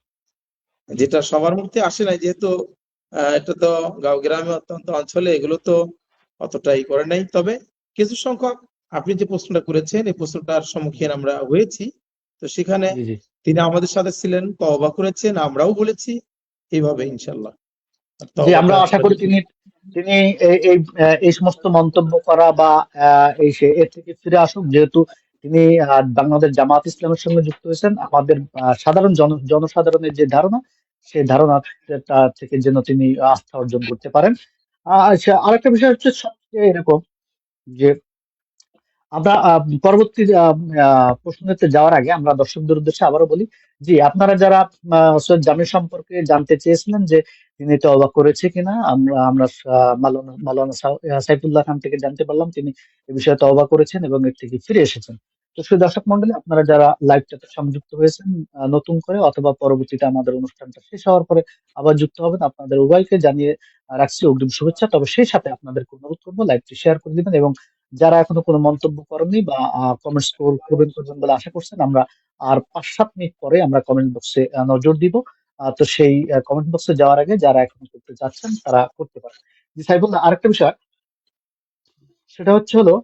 জি যেটা সবার মধ্যে আসে নাই, যেহেতু এটা তো গাঁও গ্রামে অত্যন্ত অঞ্চলে এগুলো তো অতটাই করে নাই। তবে কিছু সংখ্যক, আপনি যে প্রশ্নটা করেছেন এই প্রশ্নটার সম্মুখীন আমরা হয়েছি। তো সেখানে জি জি তিনি আমাদের সাথে ছিলেন, তওবা করেছেন, আমরাও বলেছি, এইভাবে ইনশাল্লাহ জি তওবাটা আমরা আশা সবাই। করি তিনি তিনি এই সমস্ত মন্তব্য করা বা এর থেকে ফিরে আসুক, যেহেতু তিনি বাংলাদেশ জামাত ইসলামের সঙ্গে যুক্ত হয়েছেন। আমাদের সাধারণ জনসাধারণের যে ধারণা, সেই ধারণা থেকে যেন তিনি আস্থা অর্জন করতে পারেন। আচ্ছা, আরেকটা বিষয় হচ্ছে সবচেয়ে এরকম যে আমরা পরবর্তী প্রশ্নতে যাওয়ার আগে আমরা দর্শকদের উদ্দেশ্যে আবারও বলি, জি আপনারা যারা সৈয়দ জামিল সম্পর্কে জানতে চেয়েছিলেন যে তিনি তওবা করেছে কিনা, আমরা মাওলানা সাইফুল্লাহ খান থেকে জানতে পারলাম তিনি এ বিষয়ে তওবা করেছেন এবং এর থেকে ফিরে এসেছেন। তো সেই দর্শক মন্ডলী, আপনারা যারা লাইভটাতে সংযুক্ত হয়েছেন নতুন করে, অথবা পরবর্তীতে আমাদের অনুষ্ঠানটা শেষ হওয়ার পরে আবার যুক্ত হবেন, আপনাদের উভয়কে জানিয়ে রাখছি অগ্রিম শুভেচ্ছা। তবে সেই সাথে আপনাদেরকে অনুরোধ করবো লাইভটি শেয়ার করে দিবেন, এবং যারা এখনো কোনো মন্তব্য করেননি বা কমেন্টস করবেন বলে আশা করছেন, আমরা আর 5-7 মিনিট পরে আমরা কমেন্ট বক্সে নজর দিব। তো সেই কমেন্ট বক্সে যাওয়ার আগে যারা এখনো করতে চাচ্ছেন তারা করতে পারেন। জি সাইফুল্লাহ, আরেকটা বিষয়, সেটা হলো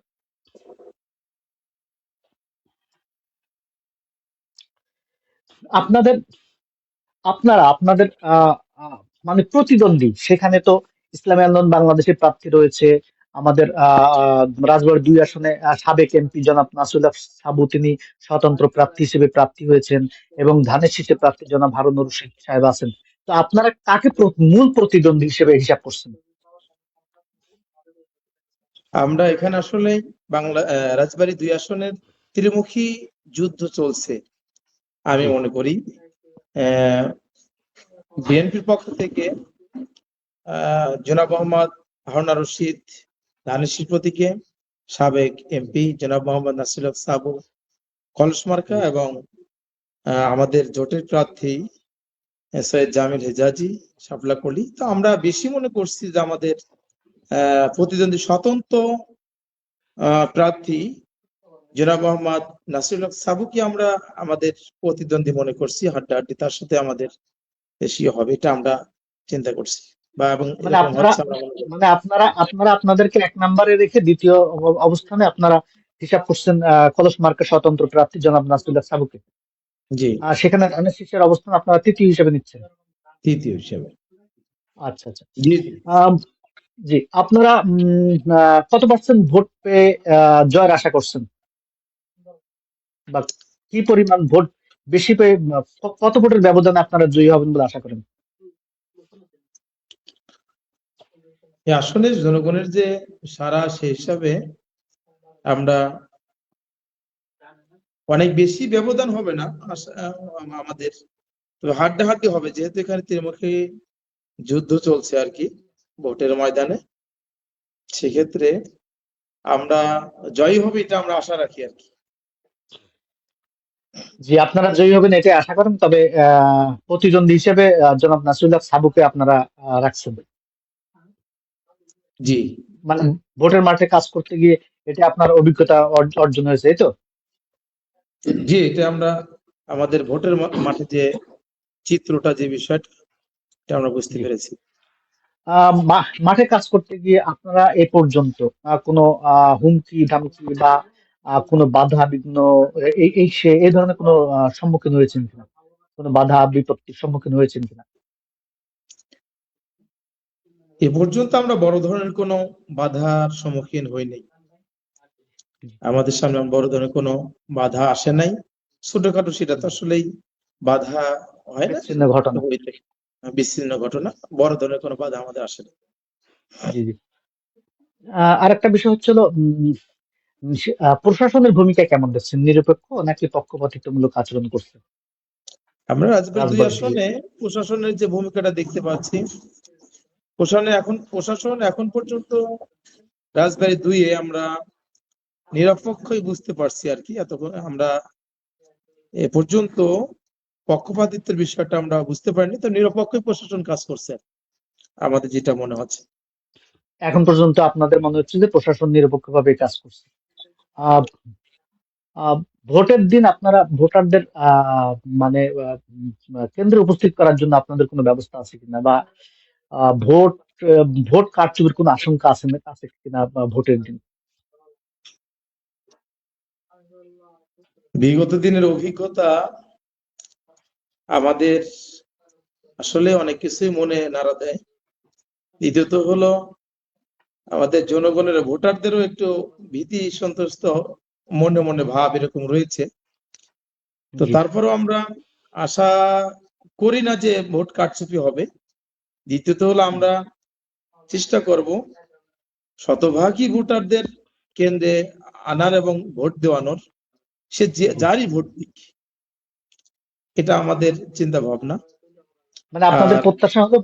আপনাদের আপনাদের মানে প্রতিদ্বন্দ্বী সেখানে তো ইসলামী আন্দোলন বাংলাদেশের প্রার্থী রয়েছে। আমাদের রাজবাড়ী 2 আসনে সাবেক এমপি জনাব নাসুল্লাহ সাবু, তিনি স্বতন্ত্র প্রার্থী হিসেবে প্রার্থী হয়েছেন, এবং ধানের শীষে প্রার্থী জনাব হারুনুর রশিদ সাহেব আছেন। তো আপনারা কাকে মূল প্রতিদ্বন্দ্বী হিসেবে হিসাব করছেন? আমরা এখানে আসলে রাজবাড়ী 2 আসনের ত্রিমুখী যুদ্ধ চলছে আমি জি মনে করি। বিএনপির পক্ষ থেকে জনাব মোহাম্মদ হারুন আর রশিদ ধানের প্রতীকে, সাবেক এমপি জনাব মোহাম্মদ নাসির হক সাবু কলস মার্কা, এবং আমাদের জোটের প্রার্থী সৈয়দ জামিল হেজাজি শাপলা কলি। তো আমরা বেশি মনে করছি যে আমাদের প্রতিদ্বন্দ্বী স্বতন্ত্র প্রার্থী জনাব মোহাম্মদ নাসির হক সাবুকে আমরা আমাদের প্রতিদ্বন্দ্বী মনে করছি, হাড্ডাহাড্ডি তার সাথে আমাদের বেশি হবে, এটা আমরা চিন্তা করছি বা এবং মানে এরকম আপনারা হচ্ছে আমরা মনে করি। মানে আপনারা আপনারা আপনাদেরকে 1 নম্বরে রেখে দ্বিতীয় অবস্থানে আপনারা হিসাব করছেন কলস মার্কা স্বতন্ত্র প্রার্থী জনাব নাসরুল্লাহ সাবুকে। জি, আর সেখানে ধানের শীষের অবস্থান আপনারা তৃতীয় হিসেবে নিচ্ছেন। তৃতীয় হিসেবে। আচ্ছা আচ্ছা। জি, আম, জি, আপনারা কত পার্সেন্ট ভোট পেয়ে জয়ের আশা করছেন, বা কি পরিমাণ ভোট বেশি পেয়ে কত ভোটের ব্যবধানে আপনারা জয়ী হবেন বলে আশা করেন? এই আসলে জনগণের যে সারা, সেই হিসাবে আমরা অনেক বেশি ব্যবধান হবে না আমাদের, তবে হাড্ডাহাড্ডি হবে, যেহেতু এখানে ত্রিমুখী যুদ্ধ চলছে আর কি ভোটের ময়দানে। সেক্ষেত্রে আমরা জয়ী হবে এটা আমরা আশা রাখি আর কি। জি, আপনারা জয়ী হবেন এটাই আশা করেন, তবে প্রতিদ্বন্দ্বী হিসেবে জনাব নাসরুল্লাহ সাবুকে আপনারা রাখছেন। জি, মানে ভোটের মাঠে কাজ করতে গিয়ে এটা আপনার অভিজ্ঞতা অর্জন হয়েছে, এই তো? জি, এটা আমরা আমাদের ভোটের মাঠে যে চিত্রটা, যে বিষয়টা, এটা আমরা বুঝতে জি। পেরেছি। মাঠে কাজ করতে গিয়ে আপনারা এ পর্যন্ত কোনো হুমকি ধামকি বা কোনো বাধা বিঘ্ন এই ধরনের কোনো সম্মুখীন হয়েছেন কিনা, কোনো বাধা বিপত্তির সম্মুখীন হয়েছেন কিনা? এ পর্যন্ত আমরা বড় ধরনের কোনো বাধার সম্মুখীন হইনি। আমাদের সামনে বড় ধরনের কোনো বাধা আসে নাই। ছোটখাটো সেটা তো আসলেই বাধা হয় না, বিচ্ছিন্ন ঘটনা। বিচ্ছিন্ন ঘটনা। বড় ধরনের কোনো বাধা আমাদের আসে না। জি জি। আরেকটা বিষয় হচ্ছিল, প্রশাসনের ভূমিকা কেমন দেখছেন? নিরপেক্ষ নাকি পক্ষপাতিত্বমূলক আচরণ করছে আমরা রাজবাড়ী 2 রাজবাড়ী দিয়ে? আসনে প্রশাসনের যে ভূমিকাটা দেখতে পাচ্ছি, প্রশাসন এখন পর্যন্ত রাজবাড়ী 2-এ আমরা নিরপেক্ষই বুঝতে পারছি আর কি। এতক্ষণ আমরা এ পর্যন্ত পক্ষপাতিত্বের বিষয়টা আমরা বুঝতে পারিনি, তো নিরপেক্ষই প্রশাসন কাজ করছে আমাদের যেটা মনে হচ্ছে। এখন পর্যন্ত আপনাদের মনে হচ্ছে যে প্রশাসন নিরপেক্ষভাবে কাজ করছে। আহ আহ, ভোটের দিন আপনারা ভোটারদের মানে কেন্দ্রে উপস্থিত করার জন্য আপনাদের কোনো ব্যবস্থা আছে কিনা, বা ভোট ভোট কারচুপির কোনো আশঙ্কা আছে কিনা ভোটের দিন? বিগত দিনের অভিজ্ঞতা আমাদের আসলে অনেক কিছুই মনে নাড়া দেয়। দ্বিতীয়ত হলো আমাদের জনগণের, ভোটারদেরও একটু ভীতি সন্ত্রস্ত মনে মনে ভাব এরকম রয়েছে। তো জি তারপরেও আমরা আশা করি না যে ভোট কারচুপি হবে। দ্বিতীয়ত হলো আমরা চেষ্টা করব শতভাগই ভোটারদের কেন্দ্রে আনার এবং ভোট দেওয়ানোর। সে জি। যারই ভোট দিক, এটা আমাদের চিন্তা ভাবনা। মানে আপনাদের আর প্রত্যাশা হলো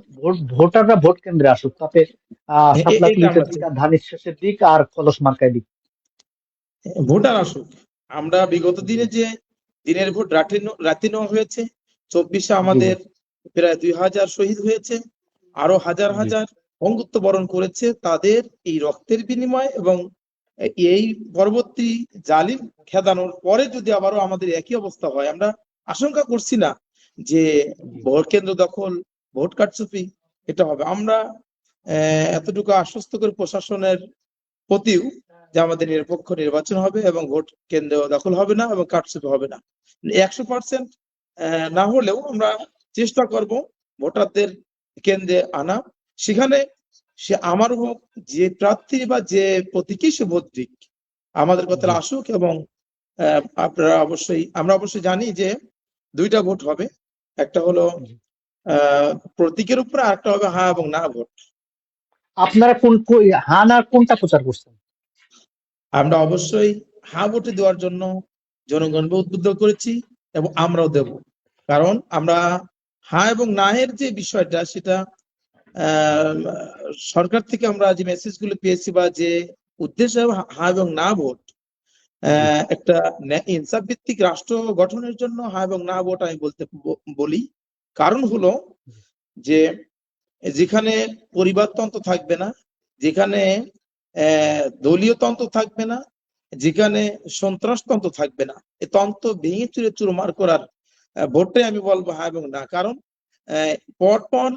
ভোটাররা ভোট কেন্দ্রে আসুক, তাতে এইটা সাপলাকলিতে আমরা দিক আর ধানের শেষের দিক আর কলস মার্কায় দিক। ভোটার আসুক। আমরা বিগত দিনে যে দিনের ভোট রাতে নেওয়া হয়েছে, 24-এ জি জি আমাদের প্রায় 2000 শহীদ হয়েছে, আরো হাজার জি হাজার অঙ্গুত্ব বরণ করেছে। তাদের এই রক্তের বিনিময় এবং এই পরবর্তী জালিম খেদানোর পরে যদি আবারও আমাদের একই অবস্থা হয়, আমরা আশঙ্কা করছি না যে জি। ভোট কেন্দ্র দখল, ভোট কারচুপি এটা হবে। আমরা এতটুকু আশ্বস্ত করে প্রশাসনের প্রতিও যে আমাদের নিরপেক্ষ নির্বাচন হবে এবং ভোট কেন্দ্র দখল হবে না এবং কারচুপি হবে না। 100% না হলেও আমরা চেষ্টা করব ভোটারদের কেন্দ্রে আনা। সেখানে সে আমার হোক, যে প্রার্থী বা যে প্রতীকী সে ভোট দিক, আমাদের কথা জি আসুক। এবং আমরা অবশ্যই জানি যে 2টা ভোট হবে। একটা হলো জি প্রতীকের উপরে আরেকটা হবে হ্যাঁ এবং না ভোট। আপনারা হ্যাঁ না কোনটা প্রচার করছেন? আমরা অবশ্যই হ্যাঁ ভোটে দেওয়ার জন্য জনগণকে উদ্বুদ্ধ করেছি এবং আমরাও দেব, কারণ আমরা হ্যাঁ এবং না এর যে বিষয়টা সেটা আহ, সরকার থেকে আমরা যে মেসেজ গুলো পেয়েছি বা যে উদ্দেশ্য হ্যাঁ এবং না ভোট, একটা ইনসাফ ভিত্তিক রাষ্ট্র গঠনের জন্য হ্যাঁ এবং না ভোট আমি বলি। কারণ হলো যে যেখানে পরিবারতন্ত্র থাকবে না, যেখানে দলীয় তন্ত্র থাকবে না, যেখানে সন্ত্রাসতন্ত্র থাকবে না, এই তন্ত্র ভেঙে চুরে চুরমার করার ভোটটাই আমি বলবো হ্যাঁ এবং না। কারণ পরপর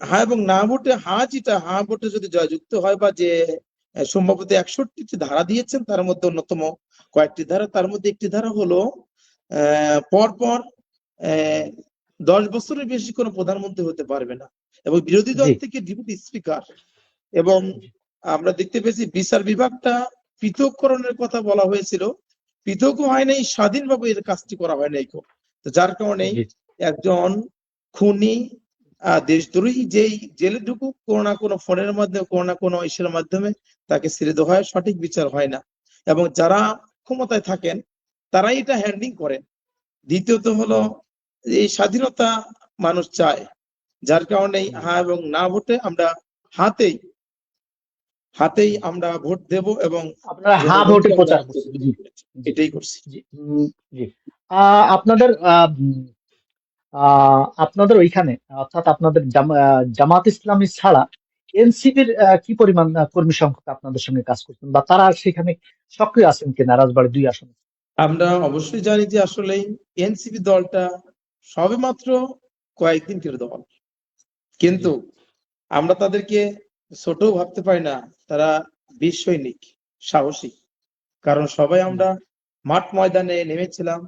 হ্যাঁ এবং না ভোটে হ্যাঁ ভোটে যদি জয়যুক্ত হয় বা যে সম্ভবত 61টি ধারা দিয়েছেন তার মধ্যে অন্যতম কয়েকটি ধারা, তার মধ্যে একটি ধারা হলো পরপর 10 বছরের বেশি কোনো প্রধানমন্ত্রী হতে পারবে না এবং বিরোধী দল থেকে ডেপুটি স্পিকার, এবং আমরা দেখতে পেয়েছি বিচার বিভাগটা পৃথককরণের কথা বলা হয়েছিল, পৃথকও হয় নাই, স্বাধীনভাবে এর কাজটি করা হয় নাই। তো যার কারণে একজন খুনি দেশদ্রোহী যেই জেলে ঢুকুক কোনো না কোনো ফোনের মাধ্যমে কোনো না কোনো ইসের মাধ্যমে তাকে ছেড়ে দেওয়া হয়, সঠিক বিচার হয় না এবং যারা ক্ষমতায় থাকেন তারাই এটা হ্যান্ডলিং করেন। দ্বিতীয়ত হলো এই স্বাধীনতা মানুষ চায়, যার কারণে হ্যাঁ এবং না ভোটে আমরা হাতেই আমরা ভোট দেব এবং আপনারা হ্যাঁ ভোটে প্রচার করছেন। এটাই করছি। জি। আপনাদের আপনাদের ওইখানে অর্থাৎ আপনাদের জামাত ইসলামী ছাড়া এনসিপির কি পরিমাণ কর্মী সংখ্যক আপনাদের সঙ্গে কাজ করছেন বা তারা সেখানে সক্রিয় আছেন কিনা রাজবাড়ী 2 আসনে? আমরা অবশ্যই জানি যে আসলে এনসিপি দলটা সবেমাত্র কয়েকদিনের দল, কিন্তু আমরা তাদেরকে ছোট ভাবতে পারি না, তারা বীর সৈনিক, সাহসী। কারণ সবাই আমরা মাঠ ময়দানে নেমেছিলাম,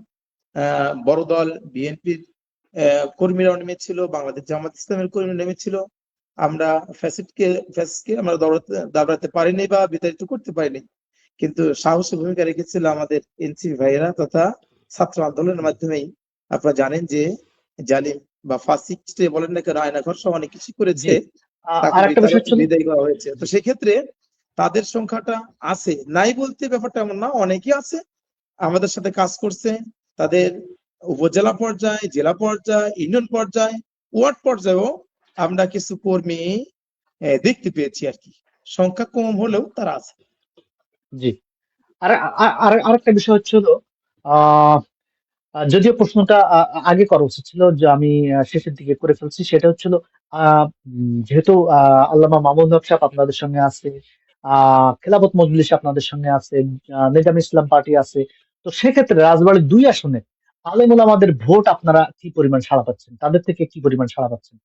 বড় দল বিএনপির কর্মীরাও নেমেছিল, বাংলাদেশ জামাত ইসলামের কর্মী নেমেছিল। আমরা ফ্যাসিস্টকে আমরা দাবড়াতে পারিনি বা বিতাড়িত করতে পারিনি, কিন্তু সাহসী ভূমিকা রেখেছিল আমাদের এনসিপি ভাইয়েরা তথা ছাত্র আন্দোলনের মাধ্যমেই। আপনারা জানেন যে জালিম বা ফাসিস্ট বলেন না কেন, আয়নাঘর সহ অনেক কিছু করেছে, তাকে বিদায় করা হয়েছে। তো সেক্ষেত্রে তাদের সংখ্যাটা আছে, নাই বলতে ব্যাপারটা এমন না, অনেকে আছে আমাদের সাথে কাজ করছে। তাদের উপজেলা পর্যায়ে, জেলা পর্যায়ে, ইউনিয়ন পর্যায়ে, ওয়ার্ড পর্যায়েও আমরা কিছু কর্মী দেখতে পেয়েছি আর কি, সংখ্যা কম হলেও তারা আছে। জি। আর আরেকটা বিষয় হচ্ছে হলো যদিও প্রশ্নটা আগে করা উচিত ছিল, যে আমি শেষের দিকে করে ফেলছি, সেটা হচ্ছিল যেহেতু আল্লামা মামুনুল হক সাহেব আপনাদের সঙ্গে আছে, খেলাফত মজলিস আপনাদের সঙ্গে আছে, নিজামী ইসলাম পার্টি আছে, তো সেক্ষেত্রে রাজবাড়ী 2 আসনে আলেম ওলামাদের ভোট আপনারা কি পরিমাণ সাড়া পাচ্ছেন, তাদের থেকে কি পরিমাণ সাড়া পাচ্ছেন?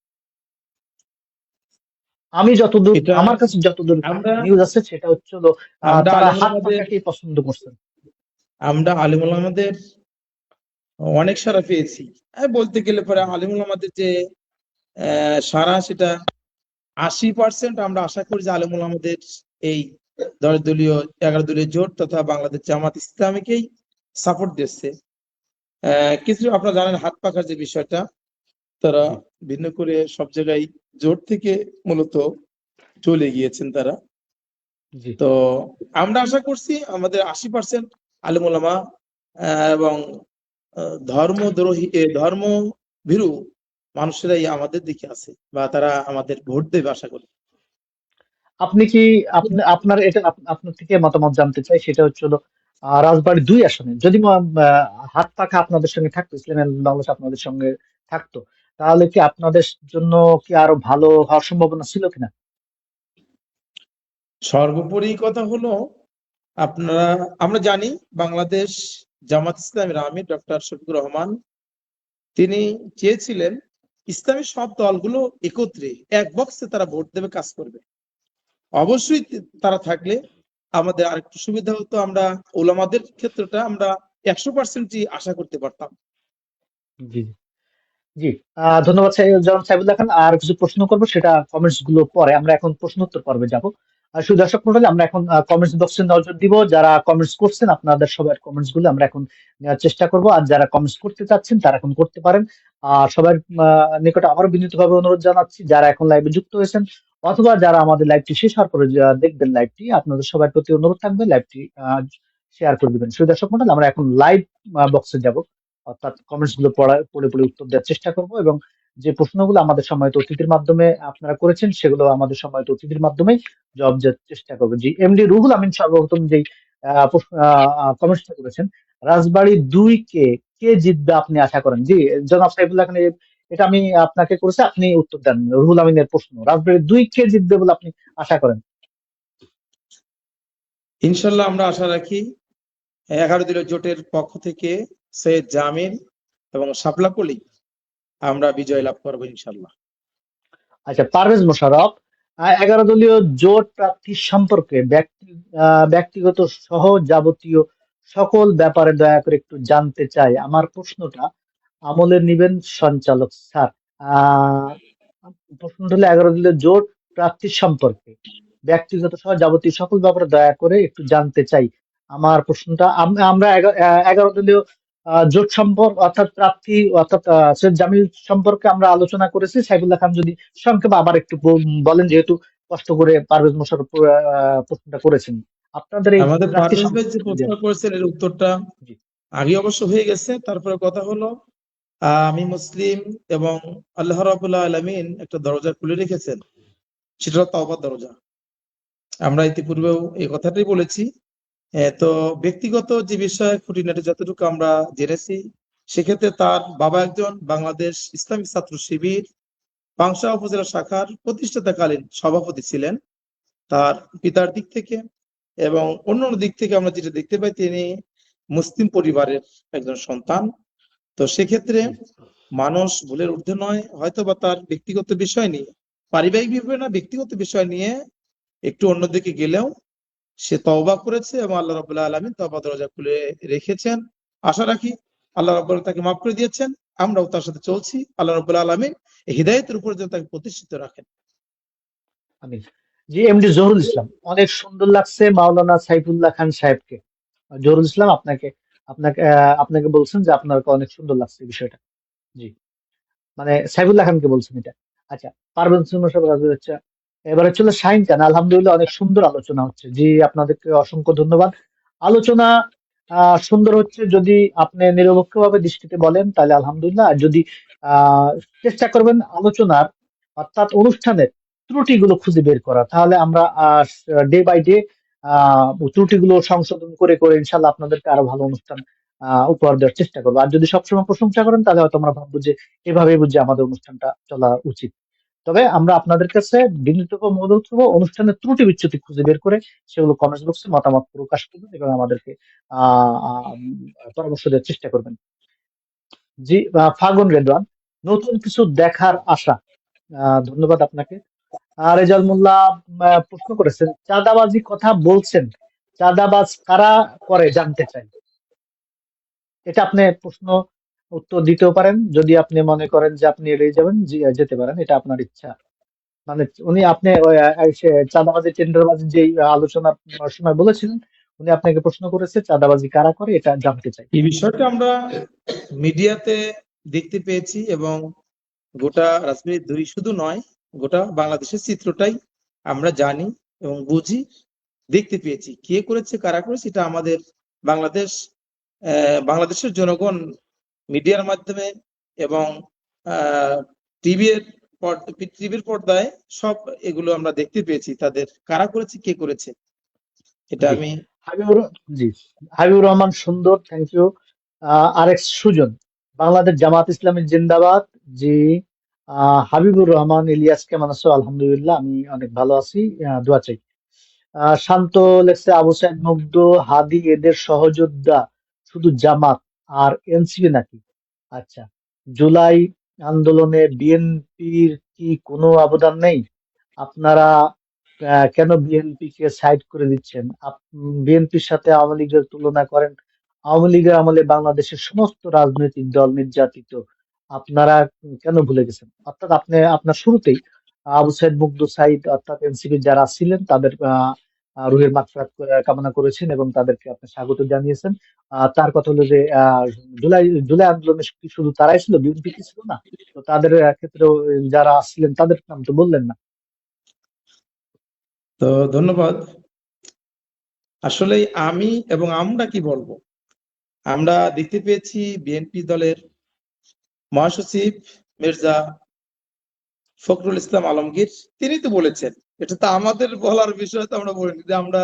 আমি যতদূর, আমার কাছে যতদূর নিউজ আছে সেটা হচ্ছে হলো তারা হাত পাকাকেই পছন্দ করছেন। আমরা আলেম ওলামাদের অনেক সাড়া পেয়েছি, বলতে গেলে পরে আলেম ওলামাদের যে সাড়া সেটা 80%। আমরা আশা করি যে আলেম ওলামাদের এই 10 দলীয় 11 দলীয় জোট তথা বাংলাদেশ জামাত ইসলামীকেই সাপোর্ট দিচ্ছে। কিছু আপনারা জানেন হাত পাখার যে বিষয়টা, তারা ভিন্ন করে সব জায়গায় জোট থেকে মূলত চলে গিয়েছেন তারা। তো আমরা আশা করছি আমাদের 80% আলেম ওলামা এবং ধর্মদ্রোহী ধর্মভীরু মানুষেরাই আমাদের দিকে আছে বা তারা আমাদের ভোট দেবে আশা করি। আপনি কি আপনার এটা আপনার থেকে মতামত জানতে চাই, সেটা হচ্ছে হলো রাজবাড়ী 2 আসনে যদি হাত পাখা আপনাদের সঙ্গে থাকতো, ইসলামের বাংলাদেশ আপনাদের সঙ্গে থাকতো, তাহলে কি আপনাদের জন্য কি আরো ভালো হওয়ার সম্ভাবনা ছিল কিনা? সর্বোপরি কথা হলো আমরা জানি বাংলাদেশ জামাত ইসলামের আমির ডক্টর শফিকুর রহমান তিনি চেয়েছিলেন ইসলামী সব দলগুলো একত্রে এক বক্সে তারা ভোট দেবে, কাজ করবে। অবশ্যই তারা থাকলে আমাদের আরেকটু সুবিধা হতো, আমরা ওলামাদের ক্ষেত্রটা আমরা 100%ই আশা করতে পারতাম। জি জি, ধন্যবাদ সাইবুল্লাহ খান। আর কিছু প্রশ্ন করবো, সেটা কমেন্টস গুলো পরে, আমরা এখন প্রশ্নোত্তর পর্বে যাব। শুধু দর্শক মন্ডলী, আমরা এখন কমেন্টস বক্সে নজর দিব। যারা কমেন্টস করছেন আপনাদের সবার কমেন্টস গুলো আমরা এখন নেওয়ার চেষ্টা করব, আর যারা কমেন্টস করতে চাচ্ছেন তারা এখন করতে পারেন। আর সবার নিকটে আবারও বিনীতভাবে অনুরোধ জানাচ্ছি, যারা এখন লাইভে যুক্ত হয়েছেন অথবা যারা আমাদের লাইভটি শেষ হওয়ার পরে দেখবেন লাইভটি, আপনাদের সবার প্রতি অনুরোধ থাকবে লাইভটি শেয়ার করে দিবেন। শুধু দর্শক মন্ডলী, আমরা এখন লাইভ বক্সে যাব, অর্থাৎ কমেন্টস গুলো পড়ে পড়ে উত্তর দেওয়ার চেষ্টা করব, এবং যে প্রশ্নগুলো আমাদের সম্মানিত অতিথির মাধ্যমে আপনারা করেছেন সেগুলো আমাদের সম্মানিত অতিথির মাধ্যমে জবাব দেওয়ার চেষ্টা করবেন। জি, এমডি রুহুল আমিন সর্বপ্রথম যেই কমেন্টসটা করেছেন, রাজবাড়ী 2 কে কে জিতবে আপনি আশা করেন? জি, জনাব সাইফুল্লাহ খান, এটা আমি আপনাকে করেছি, আপনি উত্তর দেন। রুহুল আমিনের প্রশ্ন, রাজবাড়ী 2 কে জিতবে বলে আপনি আশা করেন? ইনশাল্লাহ আমরা আশা রাখি 11 দলীয় জোটের পক্ষ থেকে সৈয়দ জামিল এবং শাপলা কলি আমরা বিজয় লাভ করবো ইনশাল্লাহ। আচ্ছা, পারভেজ মোশাররফ, 11 দলীয় জোট প্রার্থী সম্পর্কে ব্যক্তিগত সহ যাবতীয় সকল ব্যাপারে দয়া করে একটু জানতে চাই। আমার প্রশ্নটা আমলে নিবেন সঞ্চালক স্যার। আহ প্রশ্নটা হলো 11 দলীয় জোট প্রার্থী সম্পর্কে ব্যক্তিগত সহ যাবতীয় সকল ব্যাপারে দয়া করে একটু জানতে চাই। আমার প্রশ্নটা, আমরা 11 দলীয় জোট সম্পর্ক অর্থাৎ প্রার্থী অর্থাৎ সৈয়দ জামিল সম্পর্কে আমরা আলোচনা করেছি। সাইফুল্লাহ খান যদি সংক্ষেপে আবার একটু বলেন, যেহেতু কষ্ট করে পারভেজ মোশাররফ প্রশ্নটা করেছেন আপনাদের এই আমাদের প্রার্থী পারভেজ ভাই যে সম্পর্কে। প্রশ্ন করেছেন এর উত্তরটা জি, আগে অবশ্য হয়ে গেছে। তারপরে কথা হলো আমি মুসলিম এবং আল্লাহ রাব্বুল আলামিন একটা দরজা খুলে রেখেছেন, সেটা হলো তওবার দরজা। আমরা ইতিপূর্বেও এই কথাটাই বলেছি। তো ব্যক্তিগত যে বিষয় খুঁটিনাটি যতটুকু আমরা জেনেছি, সেক্ষেত্রে তার বাবা একজন বাংলাদেশ ইসলামিক ছাত্র শিবির পাংশা উপজেলা শাখার প্রতিষ্ঠাতাকালীন সভাপতি ছিলেন তার পিতার দিক থেকে, এবং অন্যান্য দিক থেকে আমরা যেটা দেখতে পাই তিনি মুসলিম পরিবারের একজন সন্তান। তো সেক্ষেত্রে মানুষ ভুলের ঊর্ধ্বে নয়, হয়তো বা তার ব্যক্তিগত বিষয় নিয়ে, পারিবারিক বিষয় না, ব্যক্তিগত বিষয় নিয়ে একটু অন্যদিকে গেলেও সে তওবা করেছে এবং আল্লাহ রাব্বুল আলামিন তওবা দরজা খুলে রেখেছেন। আশা রাখি আল্লাহ রাব্বুল আলামিন তাকে মাফ করে দিয়েছেন, আমরাও তার সাথে চলছি। আল্লাহ রাব্বুল আলামিন এই হিদায়াতের উপর যেন তাকে প্রতিষ্ঠিত রাখেন। আমিন। জি, এমডি জহুরুল ইসলাম, অনেক সুন্দর লাগছে মাওলানা সাইফুল্লাহ খান সাহেবকে। জহুরুল ইসলাম, আপনাকে আপনাকে আপনাকে বলছেন যে আপনার অনেক সুন্দর লাগছে এই বিষয়টা। জি, মানে সাইফুল্লাহ খানকে বলছেন এটা। আচ্ছা, পারভেজ মোশাররফ রাজু, আচ্ছা, এবার হচ্ছে হলো শাহিন খান, আলহামদুলিল্লাহ অনেক সুন্দর আলোচনা হচ্ছে। জি, আপনাদেরকে অসংখ্য ধন্যবাদ। আলোচনা সুন্দর হচ্ছে, যদি আপনি নিরপেক্ষভাবে দৃষ্টিতে বলেন তাহলে আলহামদুলিল্লাহ, আর যদি আহ চেষ্টা করবেন আলোচনার অর্থাৎ অনুষ্ঠানের ত্রুটিগুলো খুঁজে বের করা, তাহলে আমরা ডে বাই ডে ত্রুটিগুলো সংশোধন করে করে ইনশাল্লাহ আপনাদেরকে আরো ভালো অনুষ্ঠান উপহার দেওয়ার চেষ্টা করবো। আর যদি সবসময় প্রশংসা করেন তাহলে হয়তো আমরা ভাববো যে এভাবেই বুঝি আমাদের অনুষ্ঠানটা চলা উচিত। তবে আমরা আপনাদের কাছে বিনীত ও অনুরোধ করবো, অনুষ্ঠানের ত্রুটি বিচ্যুতি খুঁজে বের করে সেগুলো কমেন্ট বক্সে মতামত প্রকাশ করবেন এবং আমাদেরকে আহ আহ, পরামর্শ দেওয়ার চেষ্টা করবেন। জি, ফাগুন রেদওয়ান, নতুন কিছু দেখার আশা। ধন্যবাদ আপনাকে। রেজাল মোল্লা প্রশ্ন করেছেন, চাঁদাবাজি কথা বলছেন, চাঁদাবাজ কারা করে জানতে চাই। এটা আপনি প্রশ্ন উত্তর দিতেও পারেন, যদি আপনি মনে করেন যে আপনি এড়িয়ে যাবেন, যেতে পারেন, এটা আপনার ইচ্ছা। মানে উনি আপনি চাঁদাবাজি টেন্ডারবাজি যে আলোচনার সময় বলেছিলেন, উনি আপনাকে প্রশ্ন করেছে চাঁদাবাজি কারা করে, এটা জানতে চাই। এই বিষয়টা আমরা মিডিয়াতে দেখতে পেয়েছি এবং গোটা রাজবাড়ী 2 শুধু নয়, গোটা বাংলাদেশের চিত্রটাই আমরা জানি এবং বুঝি, দেখতে পেয়েছি। কে করেছে কারা করেছে এটা আমাদের বাংলাদেশ বাংলাদেশের জনগণ মিডিয়ার মাধ্যমে এবং টিভির পর্দায় সব এগুলো আমরা দেখতে পেয়েছি, তাদের কারা করেছে কে করেছে এটা জি, আমি। হাবিবুর জি, হাবিবুর রহমান সুন্দর, থ্যাংক ইউ। আরেক সুজন, বাংলাদেশ জামাত ইসলামী জিন্দাবাদ। জি, হাবিবুর রহমান ইলিয়াস, কেমন আছো? আলহামদুলিল্লাহ, আমি অনেক ভালো আছি, দোয়া চাই। শান্ত লেখছে, আবু সাইদ মুগ্ধ, হাদি এদের সহযোদ্ধা শুধু জামাত আর এনসিপি নাকি? আচ্ছা, জুলাই আন্দোলনে বিএনপির কি কোনো অবদান নেই? আপনারা কেন বিএনপি কে সাইড করে দিচ্ছেন? বিএনপির সাথে আওয়ামী লীগের তুলনা করেন। আওয়ামী লীগের আমলে বাংলাদেশের সমস্ত রাজনৈতিক দল নির্যাতিত, আপনারা কেন ভুলে গেছেন? অর্থাৎ আপনি আপনার শুরুতেই আবু সাইদ মুগ্ধ সাইদ অর্থাৎ এনসিপির যারা ছিলেন তাদের রুহের মাগফিরাত কামনা করেছেন এবং তাদেরকে আপনি স্বাগত জানিয়েছেন। তার কথা হলো যে জুলাই জুলাই আন্দোলনে কি শুধু তারাই ছিল, বিএনপি কি ছিল না? তো তাদের ক্ষেত্রেও যারা ছিলেন তাদের নাম তো বললেন না। তো ধন্যবাদ। আসলে আমি এবং আমরা কি বলবো, আমরা দেখতে পেয়েছি বিএনপি দলের মহাসচিব মির্জা ফখরুল ইসলাম আলমগীর তিনি তো বলেছেন, এটা তো আমাদের বলার বিষয়, তো আমরা বলিনি যে আমরা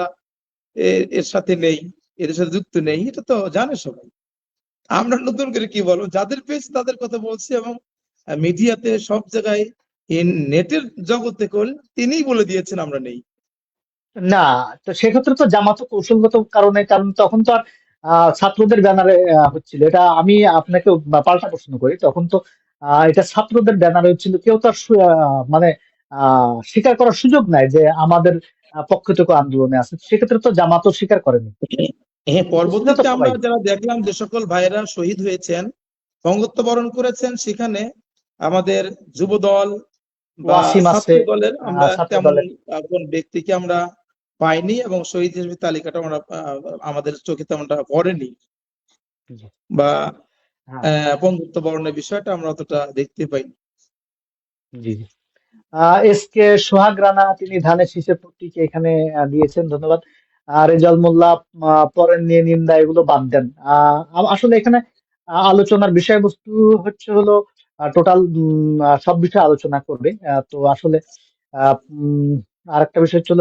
এর সাথে নেই, এদের সাথে যুক্ত নেই, এটা তো জানে সবাই। আমরা নতুন করে কি বলবো, যাদের পেয়েছি তাদের কথা বলছি, এবং মিডিয়াতে সব জায়গায় নেটের জগতে তিনিই বলে দিয়েছেন আমরা নেই। না, তো সেক্ষেত্রে তো জামাত কৌশলগত কারণে, কারণ তখন তো আর ছাত্রদের ব্যানারে হচ্ছিল। এটা আমি আপনাকে পাল্টা প্রশ্ন করি, তখন তো এটা ছাত্রদের ব্যানারে হচ্ছিল। কেউ তো আর মানে স্বীকার করার সুযোগ নাই যে আমাদের পক্ষ থেকে আন্দোলনে আছে। সেক্ষেত্রে তো জামাতও স্বীকার করেনি, হ্যাঁ, বুঝছিল তো পরবর্তীতে আমরা সবাই। যারা দেখলাম যে সকল ভাইয়েরা শহীদ হয়েছেন, অঙ্গত্ব বরণ করেছেন, সেখানে আমাদের যুব দল বা ওয়াসিম আছে, ছাত্র দলের আমরা ছাত্র তেমন দলের। কোন ব্যক্তিকে আমরা পাইনি, এবং শহীদ হিসেবে তালিকাটা আমরা আমাদের চোখে তেমনটা পড়েনি, জি, বা হ্যাঁ, বন্ধুত্ব বরণের বিষয়টা আমরা অতটা দেখতে পাইনি। জি, জি। এস কে সোহাগ রানা তিনি ধানের শীষের প্রতীকে এখানে দিয়েছেন, ধন্যবাদ। রেজাল মোল্লা পরের নিয়ে নিন্দা, এগুলো বাদ দেন। আসলে এখানে আলোচনার বিষয়বস্তু হচ্ছে হলো টোটাল সব বিষয়ে আলোচনা করবে। তো আসলে আর একটা বিষয় ছিল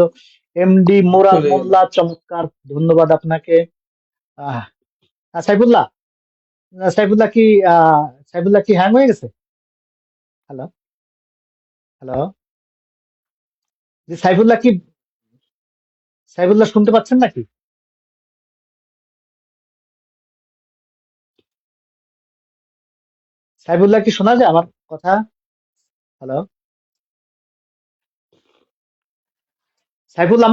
এমডি মোরাদ চলে গেল। মোল্লা, চমৎকার, ধন্যবাদ আপনাকে। আহ, সাইফুল্লাহ, সাইফুল্লাহ কি সাইফুল্লাহ কি হ্যাং হয়ে গেছে? হ্যালো, হ্যালো, জি সাইফুল্লাহ কি, সাইফুল্লাহ শুনতে পাচ্ছেন নাকি? সাইফুল্লাহ কি শোনা যায় আমার কথা? হ্যালো, সাইফুল্লাহ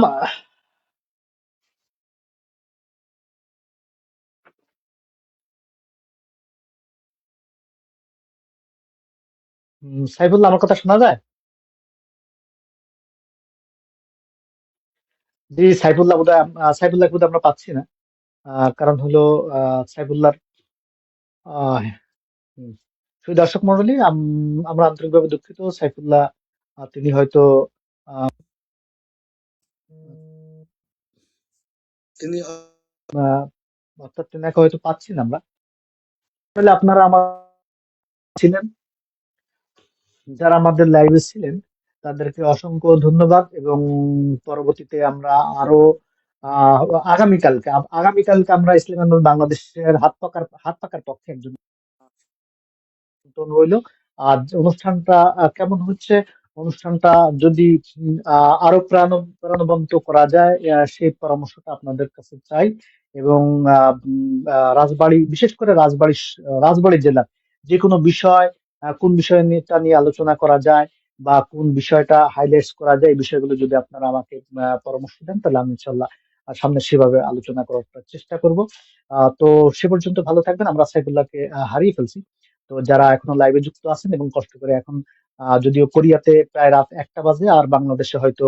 সাইফুল্লাহ আমার কথা শোনা যায়? জি সাইফুল্লাহ বোধহয় সাইফুল্লাহ বোধহয় আমরা পাচ্ছি না। কারণ হলো সাইফুল্লাহ, আহ, হুম, শুধু দর্শক মন্ডলী, আমরা আন্তরিকভাবে দুঃখিত। সাইফুল্লাহ তিনি হয়তো আহ, তিনি আহ, অর্থাৎ তেনাকে হয়তো পাচ্ছি না আমরা। তাহলে আপনারা আমার ছিলেন, যারা আমাদের লাইভে ছিলেন তাদেরকে অসংখ্য ধন্যবাদ। এবং পরবর্তীতে আমরা আরো আহ আগামীকালকে আগামীকালকে আমরা ইসলাম আন্দোলন বাংলাদেশের হাত পাকার পক্ষে একজন রইল। আর অনুষ্ঠানটা কেমন হচ্ছে, অনুষ্ঠানটা যদি আরো প্রাণবন্ত করা যায়, সেই পরামর্শটা আপনাদের কাছে চাই। এবং রাজবাড়ী, বিশেষ করে রাজবাড়ী জেলার যে কোনো বিষয়, কোন বিষয় নিয়ে নিয়ে আলোচনা করা যায় বা কোন বিষয়টা হাইলাইটস করা যায়, এই বিষয়গুলো যদি আপনারা আমাকে পরামর্শ দেন, তাহলে আমি ইনশাল্লাহ সামনে সেভাবে আলোচনা করার চেষ্টা করব। তো সে পর্যন্ত ভালো থাকবেন। আমরা সাইফুল্লাহকে হারিয়ে ফেলছি। তো যারা এখনো লাইভে যুক্ত আছেন এবং কষ্ট করে এখন, যদিও কোরিয়াতে প্রায় রাত 1টা বাজে আর বাংলাদেশে হয়তো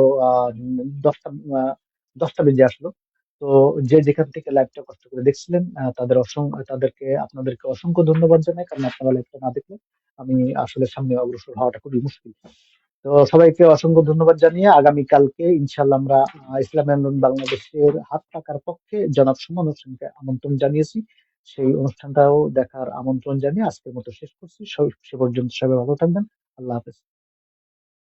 10টা 10টা বেজে আসলো। তো যে যেখান থেকে লাইভটা কষ্ট করে দেখছিলেন, তাদেরকে আপনাদেরকে অসংখ্য ধন্যবাদ জানাই, কারণ আপনারা লাইভটা না দেখলে আমি আসলে সামনে অগ্রসর হওয়াটা খুবই মুশকিল। তো সবাইকে অসংখ্য ধন্যবাদ জানিয়ে আগামীকালকে ইনশাল্লাহ আমরা ইসলামী আন্দোলন বাংলাদেশের হাত পাকার পক্ষে জনাব সুমন হোসেনকে আমন্ত্রণ জানিয়েছি। সেই অনুষ্ঠানটাও দেখার আমন্ত্রণ জানিয়ে আজকের মতো শেষ করছি। সে পর্যন্ত সবাই ভালো থাকবেন। আল্লাহ হাফেজ।